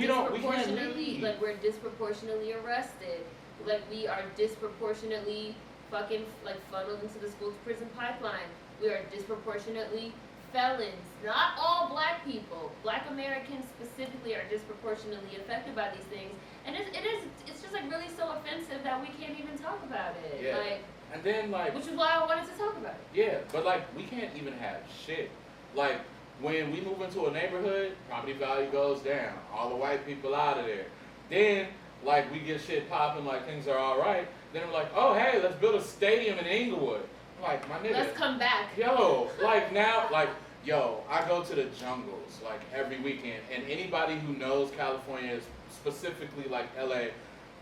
disproportionately arrested. Like we are disproportionately fucking like funneled into the school to prison pipeline. We are disproportionately felons. Not all black people. Black Americans specifically are disproportionately affected by these things. And it's just like really so offensive that we can't even talk about it. Yeah. Like, and then like, which is why I wanted to talk about it. Yeah, but like we can't even have shit. Like when we move into a neighborhood, property value goes down. All the white people out of there. Then like we get shit popping, like things are all right. Then we're like, oh hey, let's build a stadium in Inglewood. I'm like, my nigga. Let's come back. Yo, like now, like yo, I go to the jungles like every weekend, and anybody who knows California, specifically like LA,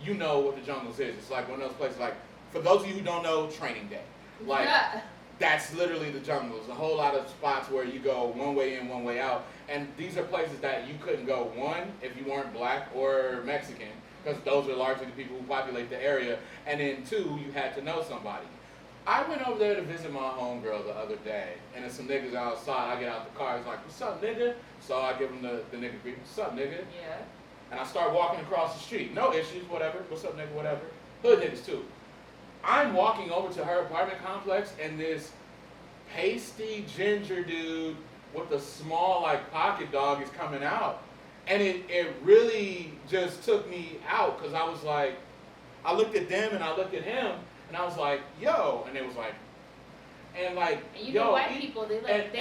you know what the jungles is. It's like one of those places. Like for those of you who don't know, Training Day. Like that's literally the jungles. A whole lot of spots where you go one way in, one way out, and these are places that you couldn't go one if you weren't black or Mexican, because those are largely the people who populate the area, and then two, you had to know somebody. I went over there to visit my homegirl the other day, and there's some niggas outside. I get out the car, it's like, what's up, nigga? So I give him the nigga greet, what's up, nigga? Yeah. And I start walking across the street. No issues, whatever. What's up, nigga, whatever. Hood niggas, too. I'm walking over to her apartment complex, and this pasty ginger dude with a small, like, pocket dog is coming out. And it really just took me out, because I was like, I looked at them, and I looked at him, and I was like, yo, and it was like, and like, and you yo, know white people, they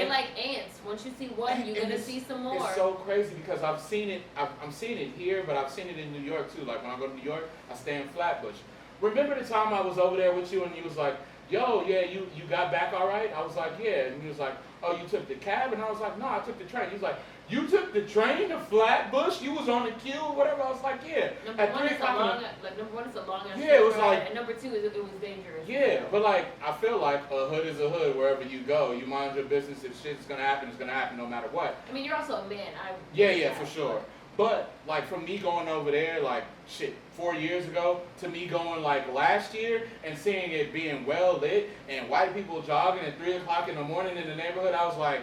like ants. Once you see one, you're gonna see some more. It's so crazy because I've seen it. I'm seeing it here, but I've seen it in New York too. Like when I go to New York, I stay in Flatbush. Remember the time I was over there with you and you was like, yo, yeah, you got back all right? I was like, yeah, and he was like, oh, you took the cab? And I was like, no, I took the train. He was like, you took the train to Flatbush? You was on the queue or whatever? I was like, yeah. Number one, it's a long ass yeah, it was ride, like, and number two is it was dangerous. Yeah, but like I feel like a hood is a hood wherever you go. You mind your business. If shit's gonna happen, it's gonna happen no matter what. I mean, you're also a man. Yeah, for sure. But like from me going over there, like shit, 4 years ago to me going like last year and seeing it being well lit and white people jogging at 3 o'clock in the morning in the neighborhood, I was like,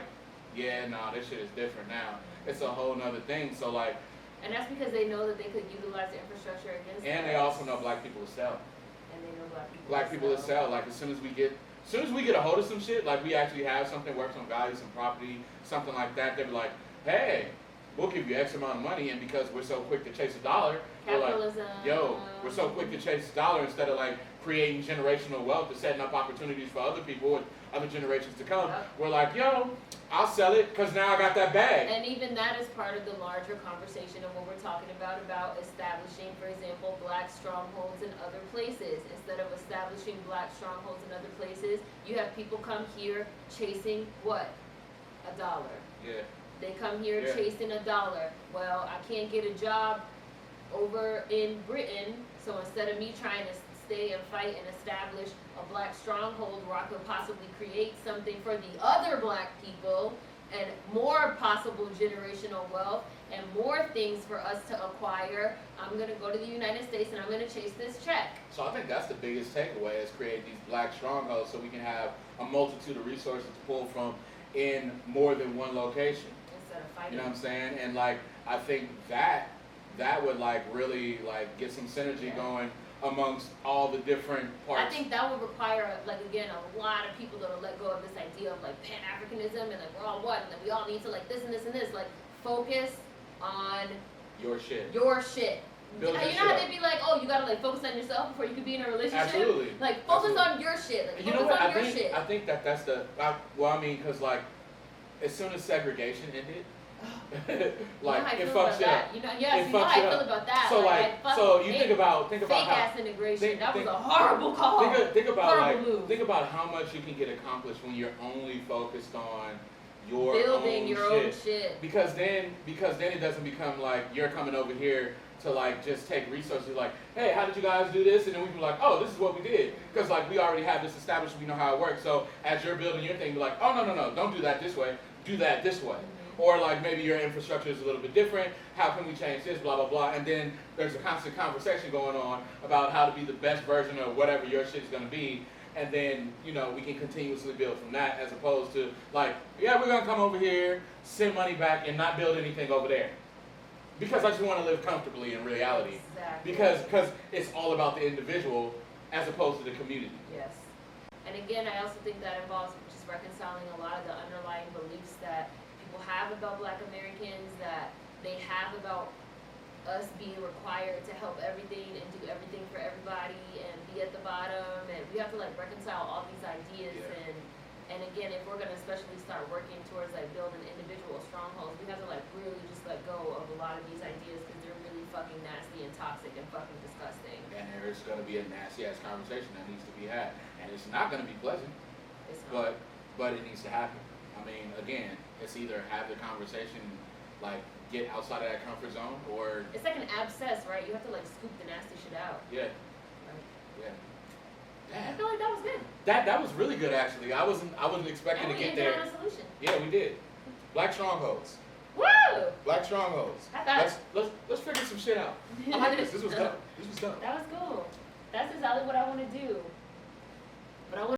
yeah, nah, this shit is different now. It's a whole nother thing. So like, and that's because they know that they could utilize the infrastructure against. And they also know black people will sell. And they know black people will sell. Like as soon as we get a hold of some shit, like we actually have something, works on value, some property, something like that, they'll be like, hey, we'll give you X amount of money, and because we're so quick to chase a dollar, capitalism. We're like, yo, we're so quick to chase a dollar instead of like creating generational wealth and setting up opportunities for other people and other generations to come. Yep. We're like, yo, I'll sell it because now I got that bag. And even that is part of the larger conversation of what we're talking about establishing, for example, black strongholds in other places. Instead of establishing black strongholds in other places, you have people come here chasing what? $1. Yeah. They come here chasing $1. Well, I can't get a job over in Britain, so instead of me trying to stay and fight and establish a black stronghold where I could possibly create something for the other black people and more possible generational wealth and more things for us to acquire, I'm going to go to the United States and I'm going to chase this check. So I think that's the biggest takeaway, is create these black strongholds so we can have a multitude of resources to pull from in more than one location. Instead of fighting. You know what I'm saying? And like, I think that would like really like get some synergy going amongst all the different parts. I think that would require, like, again, a lot of people that'll let go of this idea of like Pan-Africanism and like we're all one and that we all need to like this and this and this. Like, focus on your shit. Your shit. Build You know how they'd be like, oh, you gotta like focus on yourself before you can be in a relationship? Absolutely. Like, focus on your shit. Like, you know what? on your shit. I think that's the, well, I mean, because like, as soon as segregation ended, like it fucks you up. You know, yes, you know how I feel about that. So like, so you think about fake how ass integration. That was a horrible call. Think about horrible move. Think about how much you can get accomplished when you're only focused on your building own your shit. own shit. Because then it doesn't become like you're coming over here to like just take resources. Like, hey, how did you guys do this? And then we be like, oh, this is what we did. Because like we already have this established. We know how it works. So as you're building your thing, be like, oh no, don't do that this way. Do that this way. Or like maybe your infrastructure is a little bit different. How can we change this? Blah, blah, blah. And then there's a constant conversation going on about how to be the best version of whatever your shit's going to be. And then, you know, we can continuously build from that, as opposed to like, yeah, we're going to come over here, send money back, and not build anything over there. Because I just want to live comfortably in reality. Exactly. Because it's all about the individual as opposed to the community. Yes. And again, I also think that involves just reconciling a lot of the underlying beliefs that people have about Black Americans, that they have about us being required to help everything and do everything for everybody and be at the bottom, and we have to like reconcile all these ideas. And again, if we're gonna especially start working towards like building individual strongholds, we have to like really just let go of a lot of these ideas because they're really fucking nasty and toxic and fucking disgusting. And there is gonna be a nasty ass conversation that needs to be had, and it's not gonna be pleasant. It's not. But it needs to happen. I mean, again, it's either have the conversation, like get outside of that comfort zone, or it's like an abscess, right? You have to like scoop the nasty shit out. Yeah. Right. Yeah. I feel like that was good. That was really good actually. I wasn't expecting to get there. And we ended on a solution. Yeah, we did. Black strongholds. Woo! Black strongholds. Let's figure some shit out. I like this. This was dope. This was dope. That was cool. That's exactly what I want to do. But I want